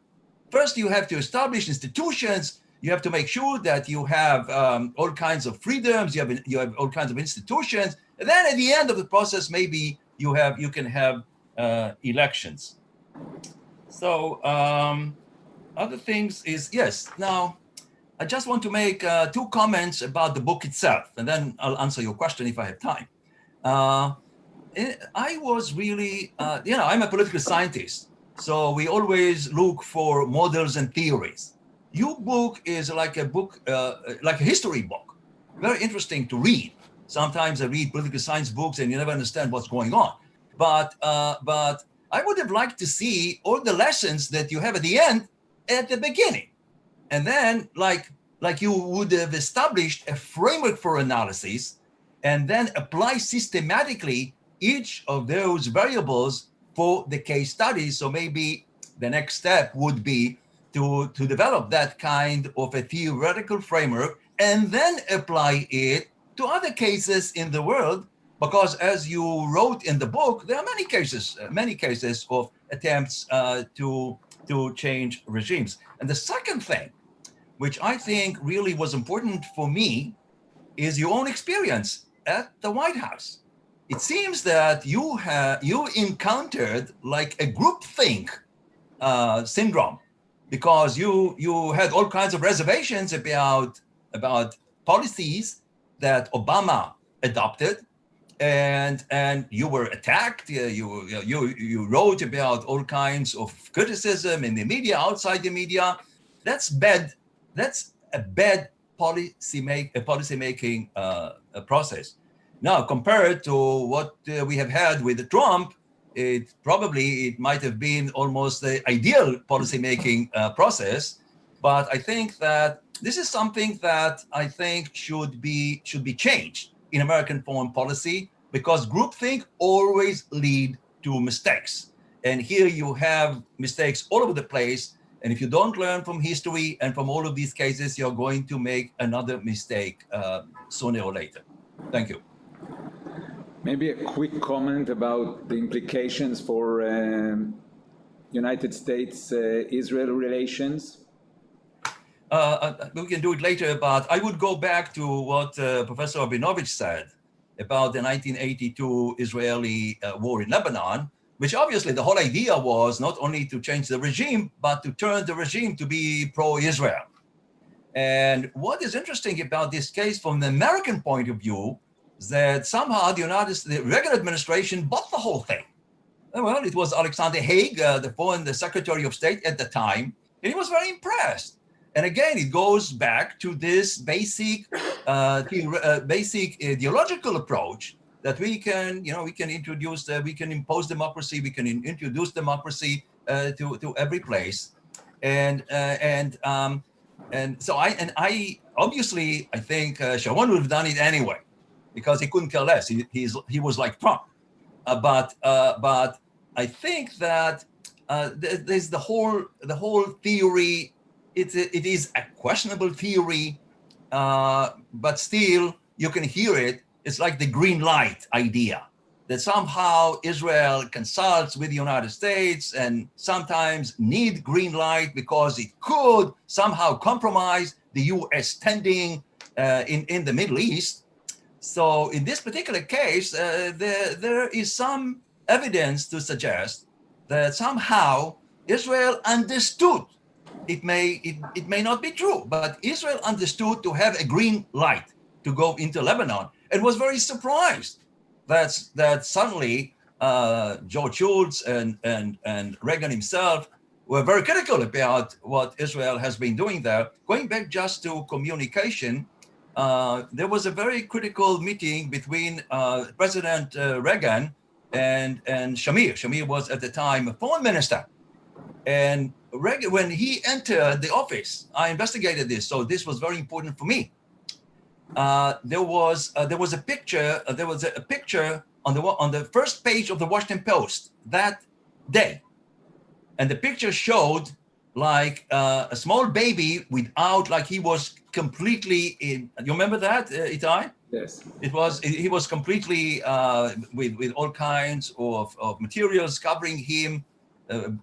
First, you have to establish institutions. You have to make sure that you have all kinds of freedoms. You have all kinds of institutions. And then at the end of the process, maybe you can have elections. So other things is, yes. Now, I just want to make two comments about the book itself, and then I'll answer your question if I have time. I was really, I'm a political scientist, so we always look for models and theories. Your book is like a book, like a history book, very interesting to read. Sometimes I read political science books and you never understand what's going on. But I would have liked to see all the lessons that you have at the end, at the beginning. And then like you would have established a framework for analysis and then apply systematically each of those variables for the case studies. So maybe the next step would be to develop that kind of a theoretical framework and then apply it to other cases in the world. Because as you wrote in the book, there are many cases of attempts to change regimes. And the second thing, which I think really was important for me, is your own experience at the White House. It seems that you encountered like a groupthink syndrome, because you had all kinds of reservations about policies that Obama adopted, and you were attacked. You wrote about all kinds of criticism in the media, outside the media. That's bad. That's a bad policy making process. Now, compared to what we have had with Trump, it might have been almost the ideal policy-making process. But I think that this is something that I think should be changed in American foreign policy, because groupthink always lead to mistakes. And here you have mistakes all over the place. And if you don't learn from history and from all of these cases, you're going to make another mistake sooner or later. Thank you. Maybe a quick comment about the implications for United States-Israel relations. We can do it later, but I would go back to what Professor Rabinovich said about the 1982 Israeli war in Lebanon, which obviously the whole idea was not only to change the regime, but to turn the regime to be pro-Israel. And what is interesting about this case from the American point of view is that somehow the Reagan administration bought the whole thing. Well, it was Alexander Haig, the foreign Secretary of State at the time, and he was very impressed. And again, it goes back to this basic ideological approach that we can impose democracy, we can introduce democracy to every place, and so I think Sharon would have done it anyway. because he couldn't care less. He was like Trump. But I think that there's the whole theory. It is a questionable theory, but still you can hear it. It's like the green light idea, that somehow Israel consults with the United States and sometimes need green light because it could somehow compromise the US standing in the Middle East. So in this particular case, there is some evidence to suggest that somehow Israel understood. It may not be true, but Israel understood to have a green light to go into Lebanon and was very surprised that suddenly George Shultz and Reagan himself were very critical about what Israel has been doing there. Going back just to communication, there was a very critical meeting between President Reagan and Shamir. Shamir was at the time a foreign minister. And Reagan, when he entered the office, I investigated this, so this was very important for me. There was a picture. There was a picture on the first page of the Washington Post that day, and the picture showed like a small baby without, like he was completely in. You remember that, Itai? Yes. He was completely with all kinds of materials covering him,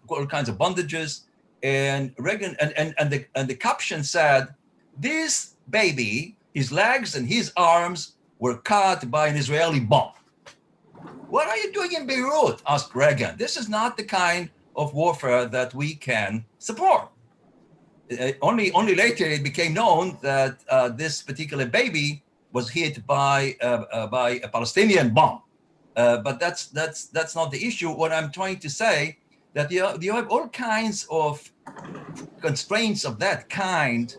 all kinds of bandages, and Reagan and the caption said, "This baby, his legs and his arms were cut by an Israeli bomb." What are you doing in Beirut? Asked Reagan. This is not the kind of warfare that we can support. Only later it became known that this particular baby was hit by a Palestinian bomb. But that's not the issue. What I'm trying to say, that you have all kinds of constraints of that kind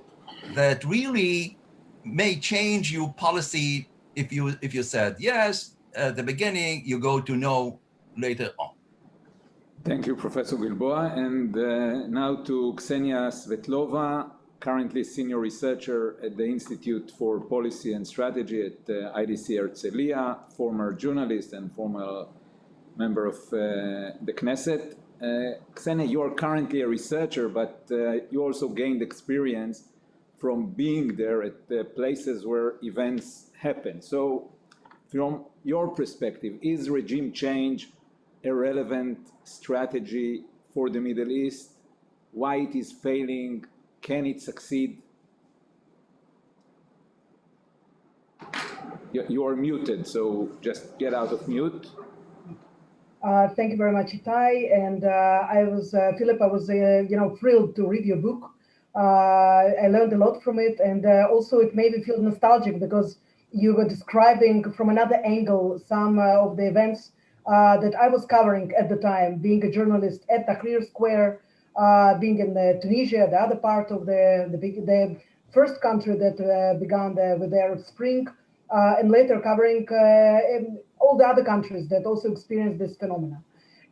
that really may change your policy if you said yes at the beginning, you go to no later on. Thank you, Professor Gilboa. And now to Ksenia Svetlova, currently senior researcher at the Institute for Policy and Strategy at IDC Herzliya, former journalist and former member of the Knesset. Ksenia, you are currently a researcher, but you also gained experience from being there at the places where events happen. So from your perspective, is regime change a relevant strategy for the Middle East? Why it is failing? Can it succeed? You are muted, so just get out of mute. Thank you very much, Itai. And Philip, I was thrilled to read your book. I learned a lot from it, and also it made me feel nostalgic because you were describing from another angle some of the events that I was covering at the time, being a journalist at Tahrir Square, being in Tunisia, the other part of the first country that began with the Arab Spring, and later covering all the other countries that also experienced this phenomenon.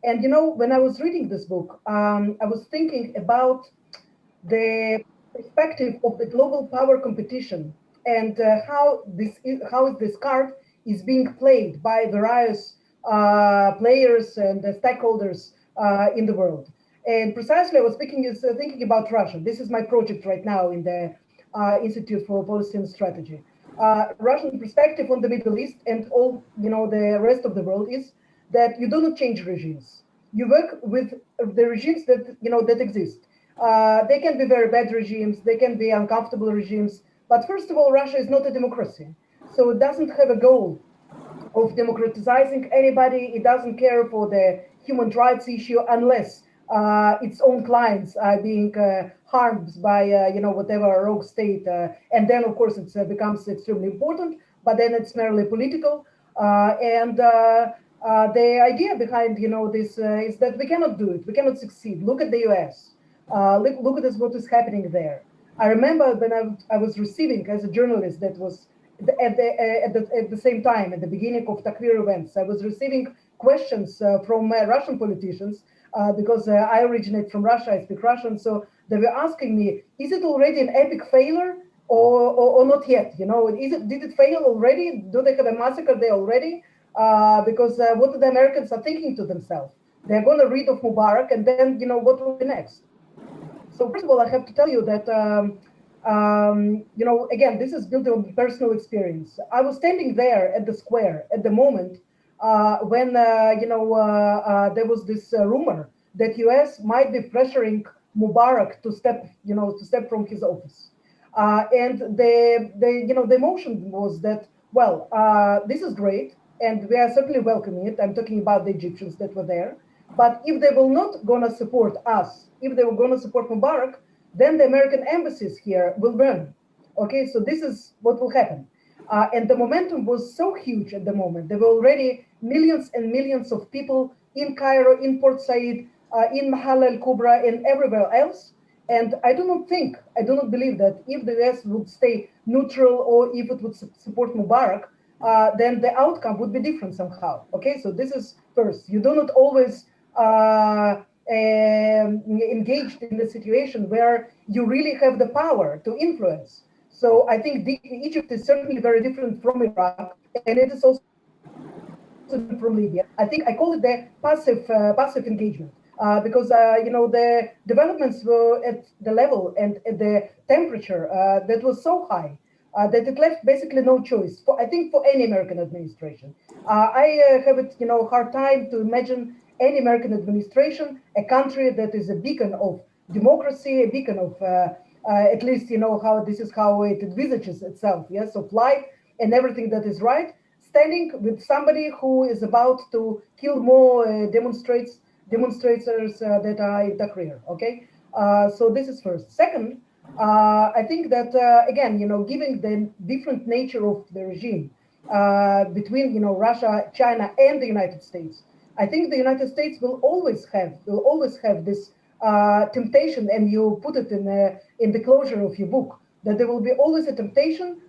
And when I was reading this book, I was thinking about the perspective of the global power competition and how this card is being played by various players and stakeholders in the world. And precisely, I was thinking about Russia. This is my project right now in the Institute for Policy and Strategy. Russian perspective on the Middle East and all the rest of the world is that you do not change regimes. You work with the regimes that exist. They can be very bad regimes. They can be uncomfortable regimes. But first of all, Russia is not a democracy, so it doesn't have a goal of democratizing anybody. It doesn't care for the human rights issue unless its own clients are being harmed by whatever rogue state, and then of course it becomes extremely important. But then it's merely political, and the idea behind this is that we cannot do it. We cannot succeed. Look at the U.S. Look at what is happening there. I remember when I was receiving as a journalist that was at the same time at the beginning of Tahrir events, I was receiving questions from Russian politicians because I originate from Russia. I speak Russian, so they were asking me, "Is it already an epic failure or not yet? Did it fail already? Do they have a massacre there already? Because what the Americans are thinking to themselves, they're going to rid of Mubarak, and then what will be next? So first of all, I have to tell you that again, this is built on personal experience. I was standing there at the square at the moment when there was this rumor that U.S. might be pressuring Mubarak to step from his office. And the emotion was that, well, this is great, and we are certainly welcoming it. I'm talking about the Egyptians that were there. But if they will not gonna support us, if they were gonna support Mubarak, then the American embassies here will burn. Okay, so this is what will happen. And the momentum was so huge at the moment. There were already millions and millions of people in Cairo, in Port Said, in Mahal al Kubra, and everywhere else. And I do not believe that if the US would stay neutral or if it would support Mubarak, then the outcome would be different somehow. Okay, so this is first. You do not always engaged in the situation where you really have the power to influence. So I think Egypt is certainly very different from Iraq, and it is also from Libya. I think I call it the passive engagement. Because the developments were at the level and at the temperature that was so high that it left basically no choice for any American administration. I have it hard time to imagine any American administration, a country that is a beacon of democracy, a beacon of at least how it envisages itself, yes, of light and everything that is right, standing with somebody who is about to kill more demonstrators that are in Tahrir. Okay, so this is first. Second, I think that again, given the different nature of the regime between Russia, China, and the United States, I think the United States will always have this temptation, and you put it in the closure of your book, that there will be always a temptation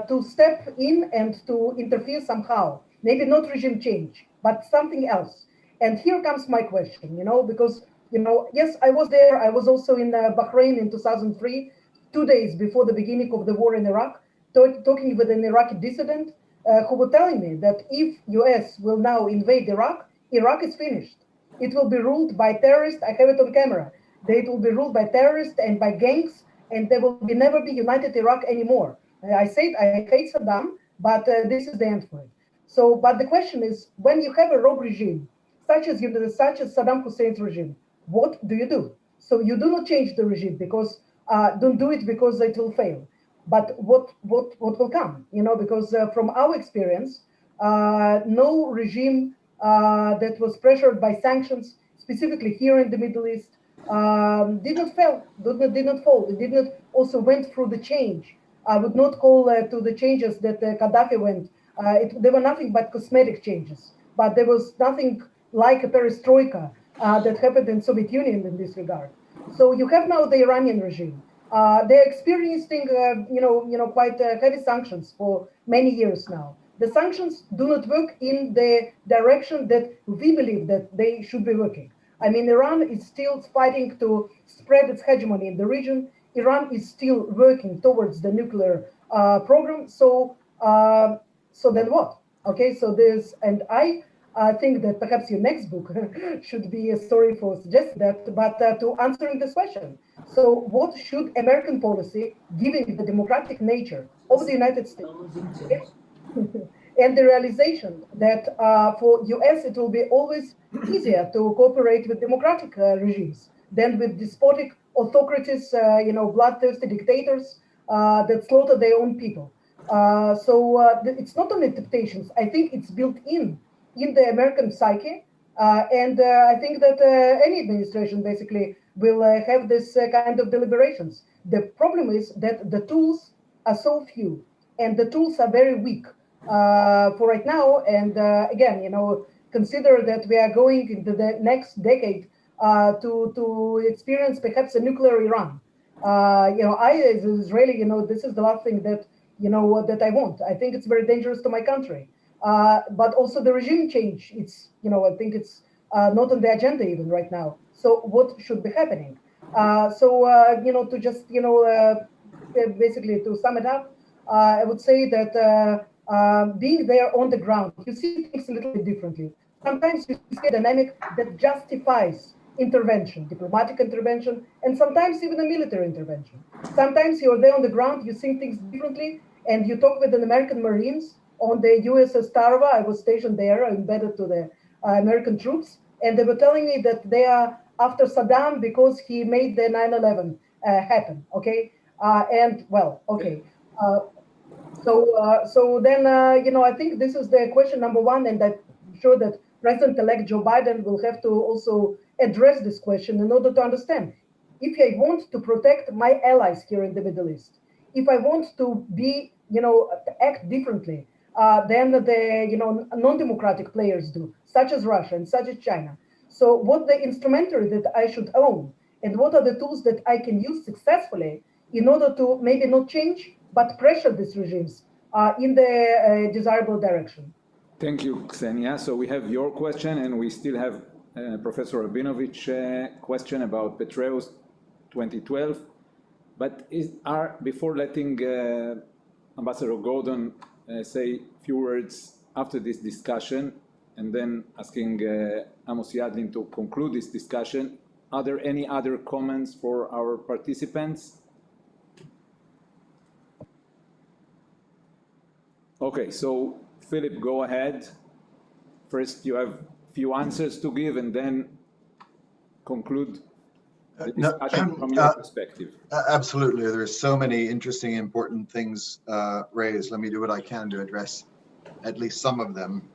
to step in and to interfere somehow. Maybe not regime change, but something else. And here comes my question, because, yes, I was there. I was also in Bahrain in 2003, 2 days before the beginning of the war in Iraq, talking with an Iraqi dissident who were telling me that if US will now invade Iraq, Iraq is finished. It will be ruled by terrorists. I have it on camera. It will be ruled by terrorists and by gangs, and there will never be united Iraq anymore. I said I hate Saddam, but this is the end for it. So, but the question is, when you have a rogue regime, such as Saddam Hussein's regime, what do you do? So you do not change the regime because don't do it because it will fail. But what will come? Because from our experience, no regime that was pressured by sanctions, specifically here in the Middle East, did not fail, did not fall. It did not also went through the change. I would not call to the changes that Gaddafi went. They were nothing but cosmetic changes, but there was nothing like a perestroika that happened in Soviet Union in this regard. So you have now the Iranian regime. They're experiencing, quite heavy sanctions for many years now. The sanctions do not work in the direction that we believe that they should be working. I mean, Iran is still fighting to spread its hegemony in the region. Iran is still working towards the nuclear program. So then what? Okay, so and I think that perhaps your next book should be a story for suggesting that, but to answering this question. So what should American policy, given the democratic nature of the United States, and the realization that for US it will be always easier to cooperate with democratic regimes than with despotic autocracies, bloodthirsty dictators that slaughter their own people. So it's not only temptations. I think it's built in the American psyche, and I think that any administration basically will have this kind of deliberations. The problem is that the tools are so few, and the tools are very weak for right now. And again, consider that we are going into the next decade to experience perhaps a nuclear Iran. I, as an Israeli, this is the last thing that that I want. I think it's very dangerous to my country. But also the regime change. It's I think it's not on the agenda even right now. So what should be happening? To just basically to sum it up, I would say that being there on the ground, you see things a little bit differently. Sometimes you see a dynamic that justifies intervention, diplomatic intervention, and sometimes even a military intervention. Sometimes you're there on the ground, you see things differently, and you talk with the American Marines on the USS Tarva. I was stationed there, embedded to the American troops, and they were telling me that they are after Saddam because he made the 9/11 happen. Okay, and well, okay. So then, I think this is the question number one, and I'm sure that President-elect Joe Biden will have to also address this question in order to understand. If I want to protect my allies here in the Middle East, if I want to be, act differently than the, non-democratic players do, such as Russia and such as China. So what the instrumentary that I should own, and what are the tools that I can use successfully in order to maybe not change, but pressure these regimes in the desirable direction. Thank you, Ksenia. So we have your question, and we still have Professor Rabinovich question about Petraeus 2012. But before letting Ambassador Gordon say a few words after this discussion, and then asking Amos Yadlin to conclude this discussion, are there any other comments for our participants? Okay, so Philip, go ahead. First, you have a few answers to give, and then conclude the discussion from your perspective. Absolutely. There's so many interesting, important things raised. Let me do what I can to address at least some of them.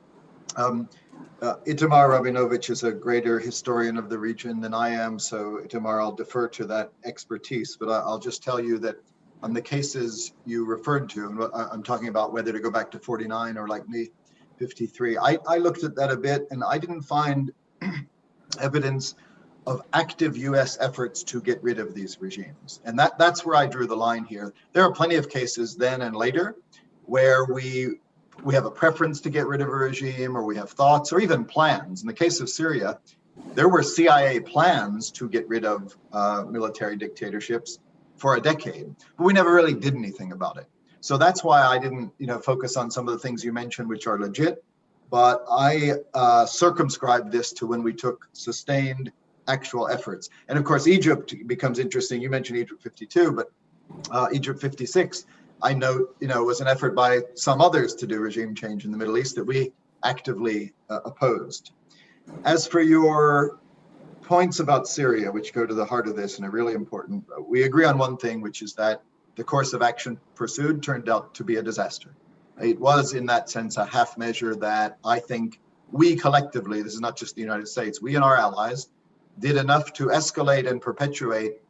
Itamar Rabinovich is a greater historian of the region than I am, so Itamar, I'll defer to that expertise, but I'll just tell you that on the cases you referred to, and I'm talking about whether to go back to 49 or like me, 53. I looked at that a bit, and I didn't find evidence of active US efforts to get rid of these regimes. And that's where I drew the line here. There are plenty of cases then and later where we have a preference to get rid of a regime, or we have thoughts or even plans. In the case of Syria, there were CIA plans to get rid of military dictatorships for a decade, but we never really did anything about it. So that's why I didn't, focus on some of the things you mentioned, which are legit, but I circumscribed this to when we took sustained actual efforts. And of course, Egypt becomes interesting. You mentioned Egypt 52, but Egypt 56, I note, was an effort by some others to do regime change in the Middle East that we actively opposed. As for your points about Syria, which go to the heart of this and are really important, we agree on one thing, which is that the course of action pursued turned out to be a disaster. It was, in that sense, a half measure that I think we collectively, this is not just the United States, we and our allies, did enough to escalate and perpetuate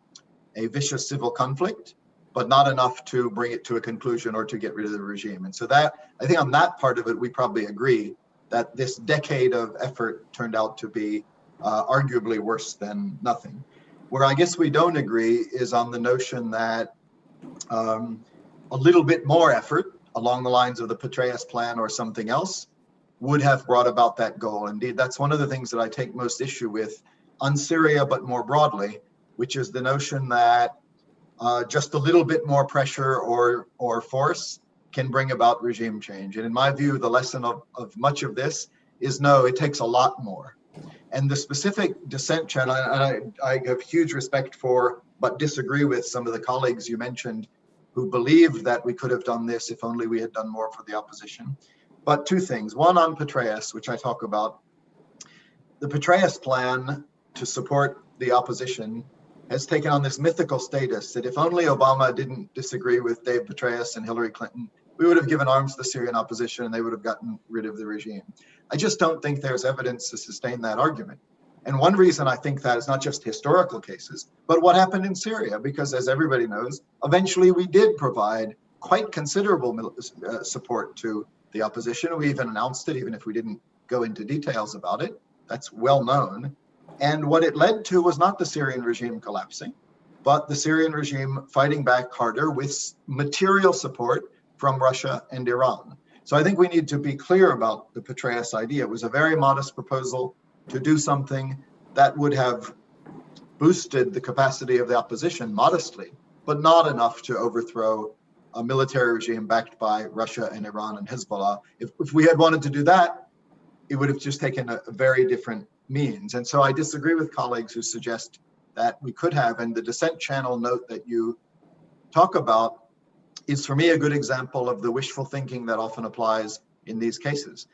a vicious civil conflict, but not enough to bring it to a conclusion or to get rid of the regime. And so that, I think on that part of it, we probably agree that this decade of effort turned out to be arguably worse than nothing. Where I guess we don't agree is on the notion that a little bit more effort along the lines of the Petraeus plan or something else would have brought about that goal. Indeed, that's one of the things that I take most issue with on Syria, but more broadly, which is the notion that just a little bit more pressure or force can bring about regime change. And in my view, the lesson of much of this is no, it takes a lot more. And the specific dissent channel, and I have huge respect for, but disagree with some of the colleagues you mentioned who believed that we could have done this if only we had done more for the opposition. But two things. One on Petraeus, which I talk about. The Petraeus plan to support the opposition has taken on this mythical status that if only Obama didn't disagree with Dave Petraeus and Hillary Clinton, we would have given arms to the Syrian opposition and they would have gotten rid of the regime. I just don't think there's evidence to sustain that argument. And one reason I think that is not just historical cases, but what happened in Syria, because as everybody knows, eventually we did provide quite considerable support to the opposition. We even announced it, even if we didn't go into details about it. That's well known. And what it led to was not the Syrian regime collapsing, but the Syrian regime fighting back harder with material support from Russia and Iran. So I think we need to be clear about the Petraeus idea. It was a very modest proposal to do something that would have boosted the capacity of the opposition modestly but not enough to overthrow a military regime backed by Russia and Iran and Hezbollah. If we had wanted to do that, it would have just taken a very different means. And so I disagree with colleagues who suggest that we could have, and the dissent channel note that you talk about is for me a good example of the wishful thinking that often applies in these cases.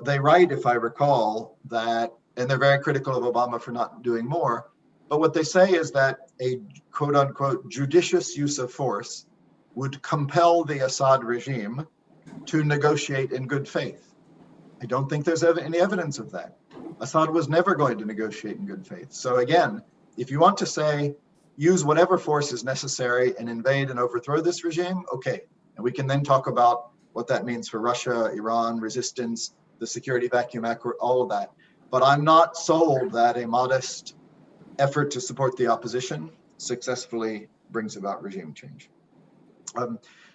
They write, if I recall, that, and they're very critical of Obama for not doing more, but what they say is that a quote unquote judicious use of force would compel the Assad regime to negotiate in good faith. I don't think there's any evidence of that. Assad was never going to negotiate in good faith. So again, if you want to say, use whatever force is necessary and invade and overthrow this regime, okay. And we can then talk about what that means for Russia, Iran, resistance, the security vacuum, all of that. But I'm not sold that a modest effort to support the opposition successfully brings about regime change.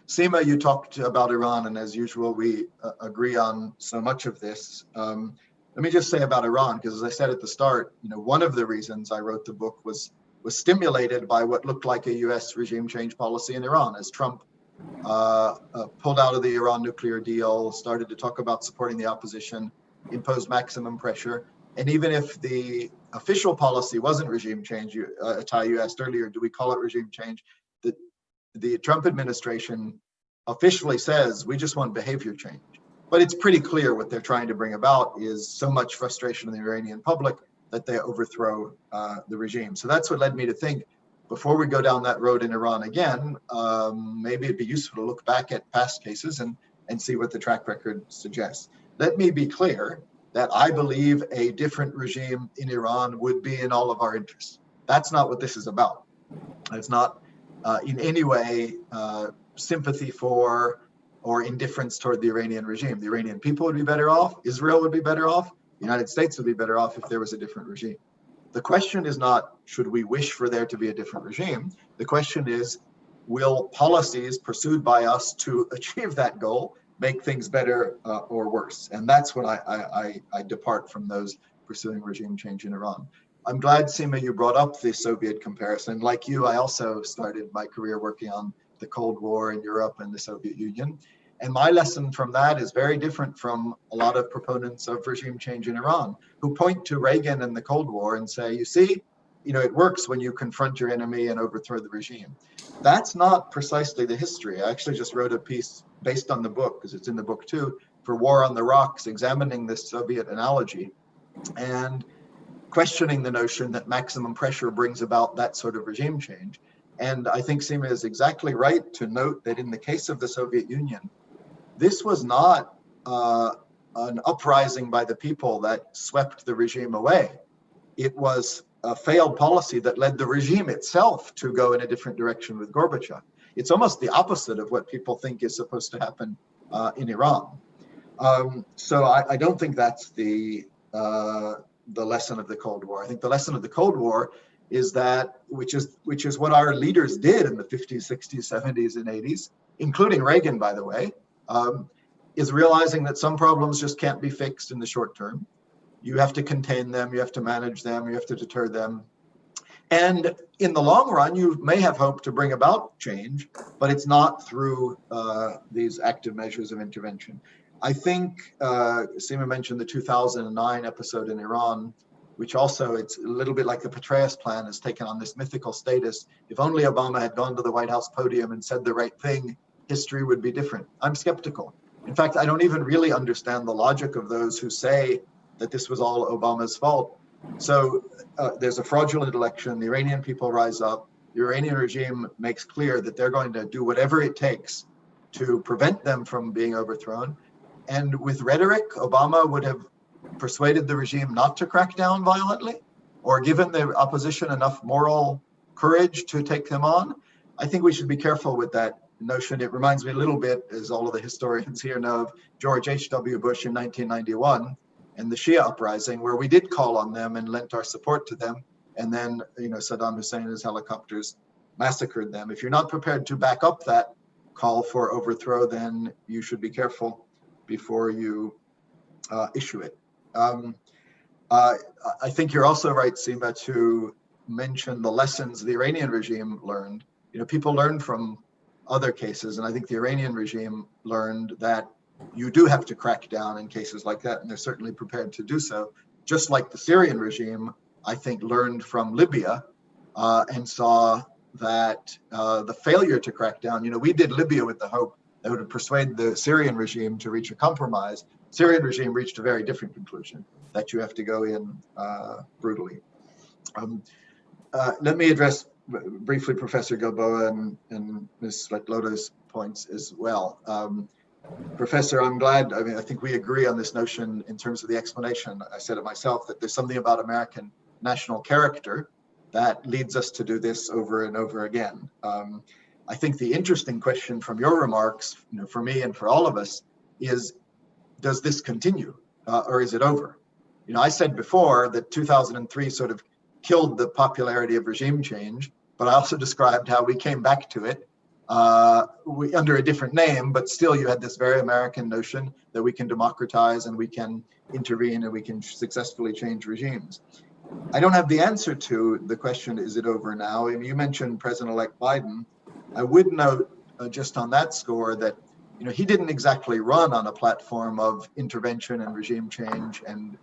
Seema, you talked about Iran, and as usual, we agree on so much of this. Let me just say about Iran, because as I said at the start, one of the reasons I wrote the book was stimulated by what looked like a US regime change policy in Iran, as Trump pulled out of the Iran nuclear deal, started to talk about supporting the opposition, imposed maximum pressure. And even if the official policy wasn't regime change, Ty, you asked earlier, do we call it regime change? The Trump administration officially says, we just want behavior change. But it's pretty clear what they're trying to bring about is so much frustration in the Iranian public that they overthrow the regime. So that's what led me to think, before we go down that road in Iran again, maybe it'd be useful to look back at past cases and see what the track record suggests. Let me be clear that I believe a different regime in Iran would be in all of our interests. That's not what this is about. It's not in any way sympathy for or indifference toward the Iranian regime. The Iranian people would be better off, Israel would be better off, the United States would be better off if there was a different regime. The question is not, should we wish for there to be a different regime? The question is, will policies pursued by us to achieve that goal make things better or worse? And that's when I depart from those pursuing regime change in Iran. I'm glad, Seema, you brought up the Soviet comparison. Like you, I also started my career working on the Cold War in Europe and the Soviet Union. And my lesson from that is very different from a lot of proponents of regime change in Iran, who point to Reagan and the Cold War and say, you see, it works when you confront your enemy and overthrow the regime. That's not precisely the history. I actually just wrote a piece based on the book, because it's in the book too, for War on the Rocks, examining this Soviet analogy and questioning the notion that maximum pressure brings about that sort of regime change. And I think Seema is exactly right to note that in the case of the Soviet Union, this was not an uprising by the people that swept the regime away. It was a failed policy that led the regime itself to go in a different direction with Gorbachev. It's almost the opposite of what people think is supposed to happen in Iran. So I don't think that's the lesson of the Cold War. I think the lesson of the Cold War is that, which is what our leaders did in the 50s, 60s, 70s, and 80s, including Reagan, by the way, is realizing that some problems just can't be fixed in the short term. You have to contain them, you have to manage them, you have to deter them. And in the long run, you may have hope to bring about change, but it's not through these active measures of intervention. I think Seema mentioned the 2009 episode in Iran, which also, it's a little bit like the Petraeus plan, has taken on this mythical status. If only Obama had gone to the White House podium and said the right thing, history would be different. I'm skeptical. In fact, I don't even really understand the logic of those who say that this was all Obama's fault. So there's a fraudulent election, the Iranian people rise up, the Iranian regime makes clear that they're going to do whatever it takes to prevent them from being overthrown. And with rhetoric, Obama would have persuaded the regime not to crack down violently, or given the opposition enough moral courage to take them on. I think we should be careful with that notion. It reminds me a little bit, as all of the historians here know, of George H.W. Bush in 1991 and the Shia uprising, where we did call on them and lent our support to them. And then, Saddam Hussein and his helicopters massacred them. If you're not prepared to back up that call for overthrow, then you should be careful before you issue it. I think you're also right, Seema, to mention the lessons the Iranian regime learned. people learn from other cases, and I think the Iranian regime learned that you do have to crack down in cases like that, and they're certainly prepared to do so. Just like the Syrian regime, I think, learned from Libya and saw that the failure to crack down, we did Libya with the hope that would persuade the Syrian regime to reach a compromise. Syrian regime reached a very different conclusion, that you have to go in brutally. Let me address briefly Professor Gilboa and Ms. Svetloda's points as well. Professor, I'm glad, I think we agree on this notion in terms of the explanation. I said it myself, that there's something about American national character that leads us to do this over and over again. I think the interesting question from your remarks, for me and for all of us, is, does this continue or is it over? I said before that 2003 sort of killed the popularity of regime change, but I also described how we came back to it under a different name, but still you had this very American notion that we can democratize and we can intervene and we can successfully change regimes. I don't have the answer to the question, is it over now? And you mentioned President-elect Biden. I would note just on that score that he didn't exactly run on a platform of intervention and regime change and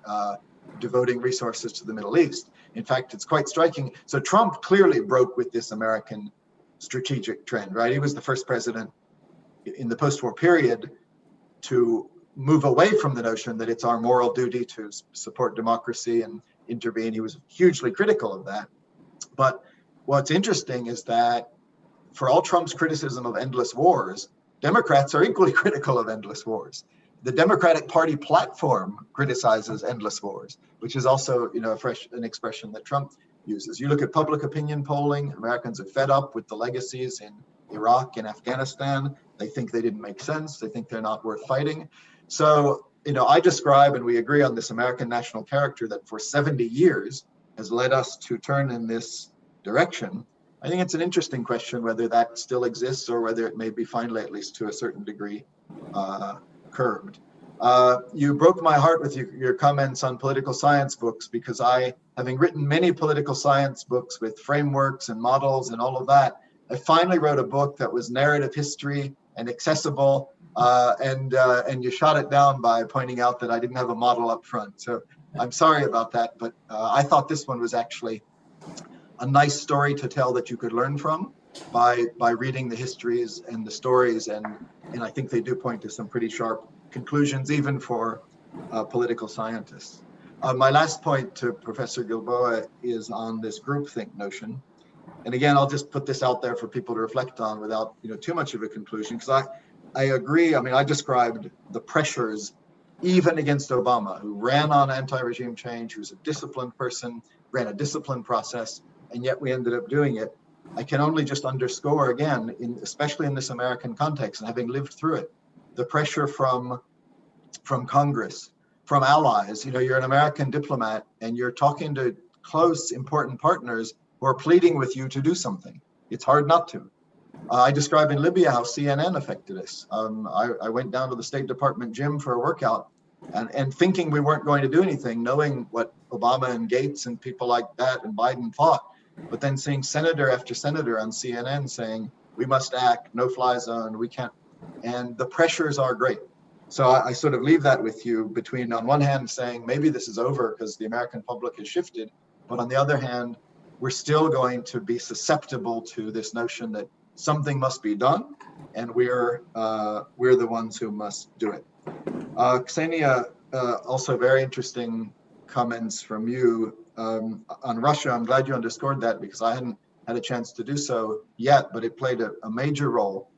devoting resources to the Middle East. In fact, it's quite striking. So Trump clearly broke with this American strategic trend, right? He was the first president in the post-war period to move away from the notion that it's our moral duty to support democracy and intervene. He was hugely critical of that. But what's interesting is that for all Trump's criticism of endless wars, Democrats are equally critical of endless wars. The Democratic Party platform criticizes endless wars, which is also, an expression that Trump uses. You look at public opinion polling, Americans are fed up with the legacies in Iraq and Afghanistan. They think they didn't make sense. They think they're not worth fighting. So, I describe, and we agree on this American national character that for 70 years has led us to turn in this direction. I think it's an interesting question whether that still exists or whether it may be finally, at least to a certain degree, curbed. You broke my heart with your comments on political science books, because I, having written many political science books with frameworks and models and all of that, I finally wrote a book that was narrative history and accessible, and you shot it down by pointing out that I didn't have a model up front. So I'm sorry about that, but I thought this one was actually a nice story to tell that you could learn from by reading the histories and the stories, and I think they do point to some pretty sharp conclusions, even for political scientists. My last point to Professor Gilboa is on this groupthink notion. And again, I'll just put this out there for people to reflect on without too much of a conclusion, because I agree. I described the pressures even against Obama, who ran on anti-regime change, who's a disciplined person, ran a disciplined process, and yet we ended up doing it. I can only just underscore again, especially in this American context, and having lived through it, the pressure from Congress, from allies. You're an American diplomat and you're talking to close, important partners who are pleading with you to do something. It's hard not to. I describe in Libya how CNN affected us. I went down to the State Department gym for a workout and thinking we weren't going to do anything, knowing what Obama and Gates and people like that and Biden thought, but then seeing senator after senator on CNN saying, we must act, no-fly zone, we can't. And the pressures are great. So I sort of leave that with you between, on one hand, saying maybe this is over because the American public has shifted, but on the other hand, we're still going to be susceptible to this notion that something must be done, and we're the ones who must do it. Ksenia, also very interesting comments from you on Russia. I'm glad you underscored that, because I hadn't had a chance to do so yet, but it played a major role,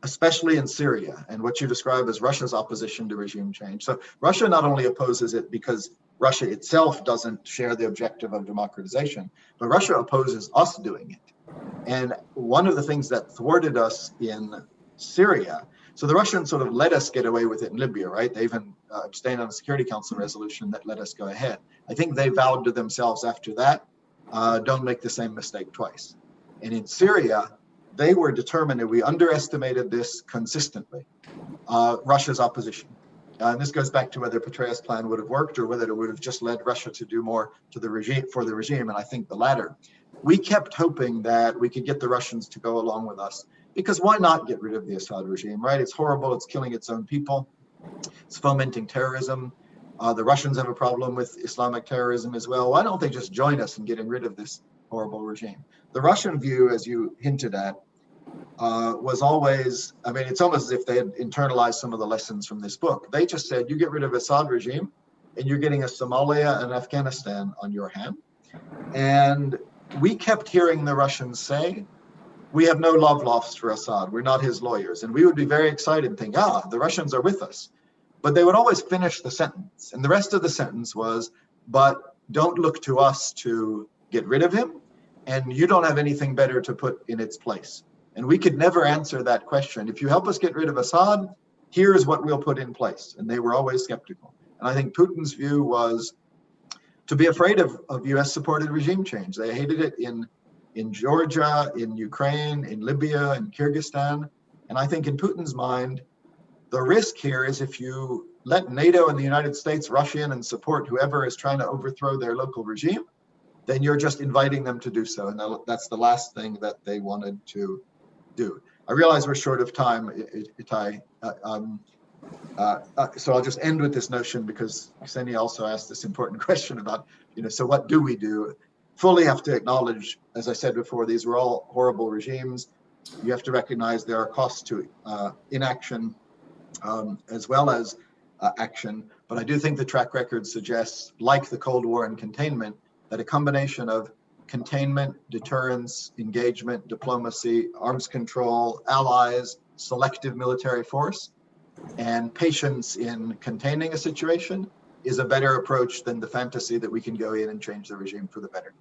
especially in Syria and what you describe as Russia's opposition to regime change. So Russia not only opposes it because Russia itself doesn't share the objective of democratization, but Russia opposes us doing it. And one of the things that thwarted us in Syria, so the Russians sort of let us get away with it in Libya, right? They even abstained on a Security Council resolution that let us go ahead. I think they vowed to themselves after that, don't make the same mistake twice. And in Syria, they were determined, and we underestimated this consistently, Russia's opposition. And this goes back to whether Petraeus' plan would have worked or whether it would have just led Russia to do more to the regime, for the regime, and I think the latter. we kept hoping that we could get the Russians to go along with us, because why not get rid of the Assad regime, right? It's horrible, it's killing its own people, it's fomenting terrorism. The Russians have a problem with Islamic terrorism as well. Why don't they just join us in getting rid of this horrible regime? The Russian view, as you hinted at, was always, I mean, it's almost as if they had internalized some of the lessons from this book. They just said, you get rid of Assad regime and you're getting a Somalia and Afghanistan on your hand. And we kept hearing the Russians say, we have no love lost for Assad. We're not his lawyers. And we would be very excited and think, the Russians are with us. But they would always finish the sentence. And the rest of the sentence was, but don't look to us to get rid of him. And you don't have anything better to put in its place. And we could never answer that question. If you help us get rid of Assad, here's what we'll put in place. And they were always skeptical. And I think Putin's view was to be afraid of US-supported regime change. They hated it in Georgia, in Ukraine, in Libya, in Kyrgyzstan. And I think in Putin's mind, the risk here is if you let NATO and the United States rush in and support whoever is trying to overthrow their local regime, then you're just inviting them to do so. And that's the last thing that they wanted to do. I realize we're short of time, Itai. So I'll just end with this notion, because Ksenia also asked this important question about, so what do we do? Fully have to acknowledge, as I said before, these were all horrible regimes. You have to recognize there are costs to inaction as well as action. But I do think the track record suggests, like the Cold War and containment, that a combination of containment, deterrence, engagement, diplomacy, arms control, allies, selective military force, and patience in containing a situation is a better approach than the fantasy that we can go in and change the regime for the better.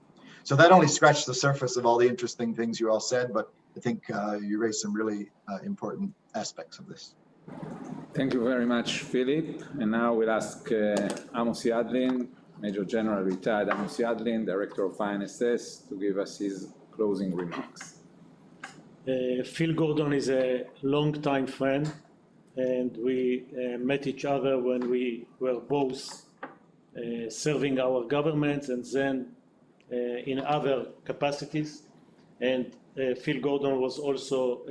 So that only scratched the surface of all the interesting things you all said, but I think you raised some really important aspects of this. Thank you very much, Philip. And now we'll ask Amos Yadlin, Major General retired Amos Yadlin, Director of INSS, to give us his closing remarks. Phil Gordon is a long-time friend, and we met each other when we were both serving our governments and then in other capacities. And Phil Gordon was also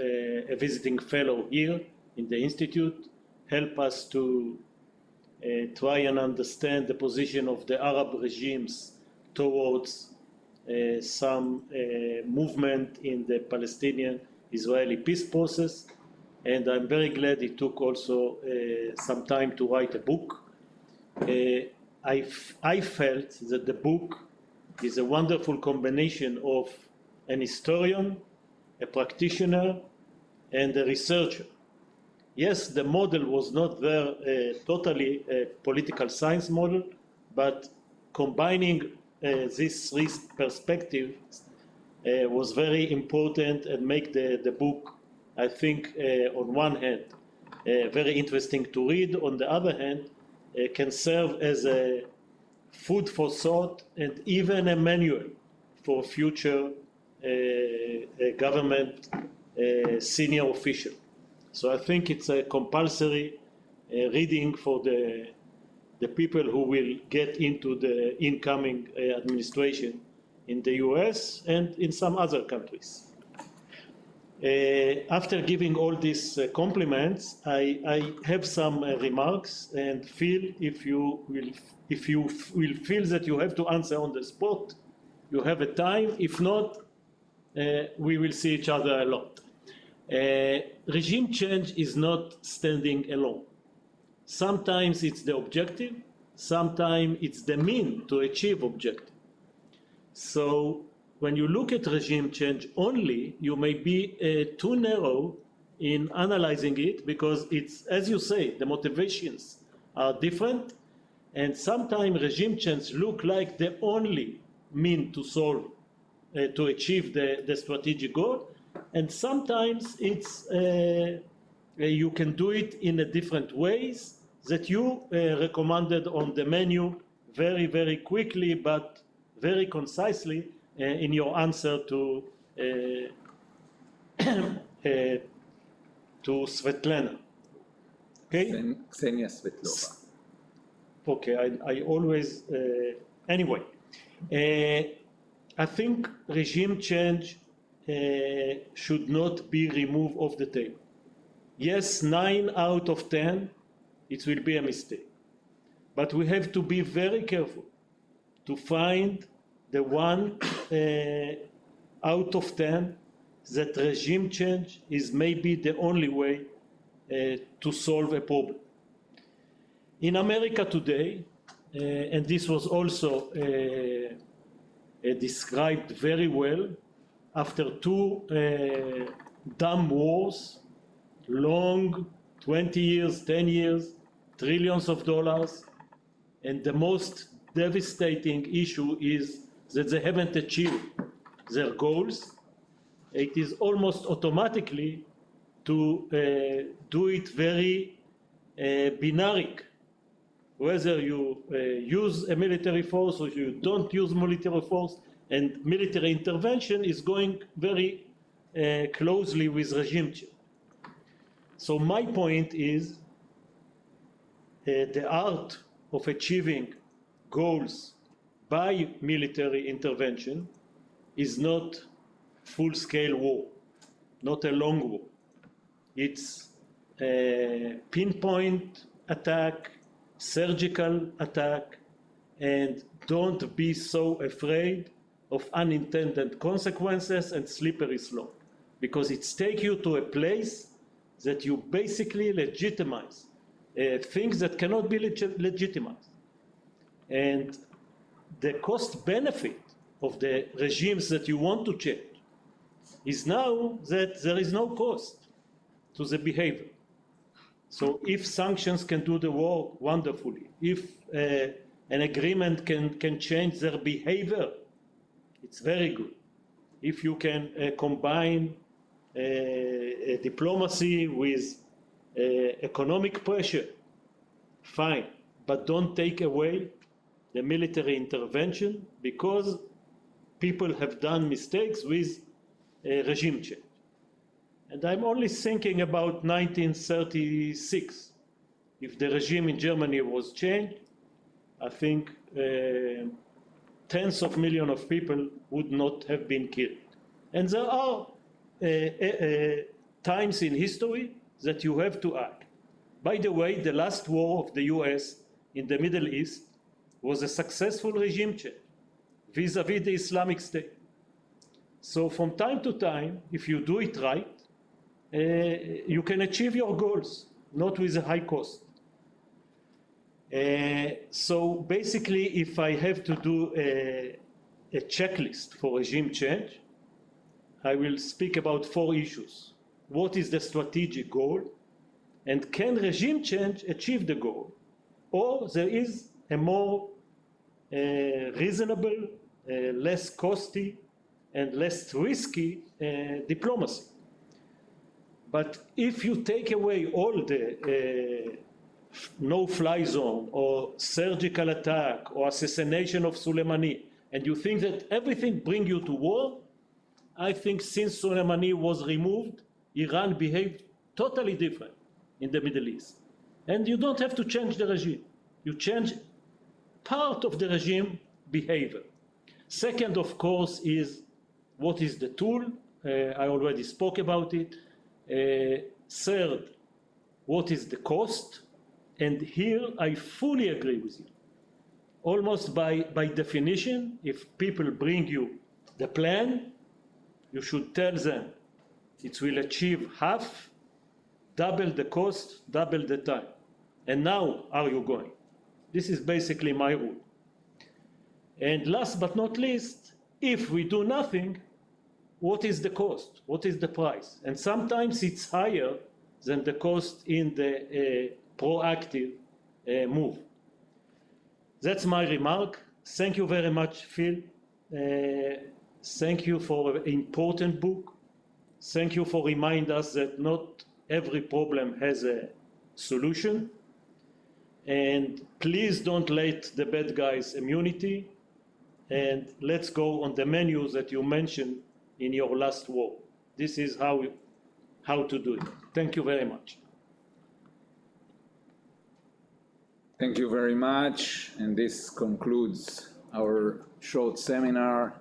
a visiting fellow here in the Institute, help us to try and understand the position of the Arab regimes towards some movement in the Palestinian-Israeli peace process. And I'm very glad he took also some time to write a book. I felt that the book is a wonderful combination of an historian, a practitioner, and a researcher. Yes, the model was not there totally a political science model, but combining these three perspectives was very important and make the book, I think, on one hand, very interesting to read. On the other hand, can serve as a food for thought and even a manual for future government senior official. So I think it's a compulsory reading for the people who will get into the incoming administration in the US and in some other countries. After giving all these compliments, I have some remarks, and feel if you will feel that you have to answer on the spot, you have a time. If not, we will see each other a lot. Regime change is not standing alone. Sometimes it's the objective, sometimes it's the mean to achieve objective. So when you look at regime change only, you may be too narrow in analyzing it, because it's, as you say, the motivations are different, and sometimes regime change look like the only mean to solve, to achieve the strategic goal, and sometimes it's you can do it in a different ways that you recommended on the menu very, very quickly, but very concisely in your answer to Svetlana. Okay? Ksenia Svetlova. Okay, I always, anyway. I think regime change should not be removed off the table. Yes, 9 out of 10, it will be a mistake. But we have to be very careful to find the 1 out of 10 that regime change is maybe the only way to solve a problem. In America today, and this was also described very well, after 2 dumb wars, long, 20 years, 10 years, trillions of dollars, and the most devastating issue is that they haven't achieved their goals. It is almost automatically to do it very binary, whether you use a military force or you don't use military force, and military intervention is going very closely with regime change. So my point is the art of achieving goals by military intervention is not full-scale war, not a long war. It's a pinpoint attack, surgical attack, and don't be so afraid of unintended consequences and slippery slope, because it's take you to a place that you basically legitimize things that cannot be legitimized. And the cost benefit of the regimes that you want to change is now that there is no cost to the behavior. So if sanctions can do the work wonderfully, if an agreement can change their behavior, it's very good. If you can combine diplomacy with economic pressure, fine, but don't take away the military intervention, because people have done mistakes with regime change. And I'm only thinking about 1936. If the regime in Germany was changed, I think tens of millions of people would not have been killed. And there are times in history that you have to act. By the way, the last war of the US in the Middle East was a successful regime change vis-a-vis the Islamic State. So from time to time, if you do it right, you can achieve your goals, not with a high cost. So basically, if I have to do a checklist for regime change, I will speak about 4 issues. What is the strategic goal? And can regime change achieve the goal? Or there is a more reasonable, less costly, and less risky diplomacy. But if you take away all the no-fly zone or surgical attack or assassination of Soleimani, and you think that everything brings you to war, I think since Soleimani was removed, Iran behaved totally different in the Middle East. And you don't have to change the regime. You change part of the regime behavior. Second, of course, is what is the tool? I already spoke about it. Third, what is the cost? And here I fully agree with you. Almost by definition, if people bring you the plan, you should tell them it will achieve half, double the cost, double the time. And now, are you going? This is basically my rule. And last but not least, if we do nothing, what is the cost? What is the price? And sometimes it's higher than the cost in the proactive move. That's my remark. Thank you very much, Phil. Thank you for an important book. Thank you for reminding us that not every problem has a solution. And please don't let the bad guys immunity. And let's go on the menus that you mentioned in your last war. This is how to do it. Thank you very much. Thank you very much. And this concludes our short seminar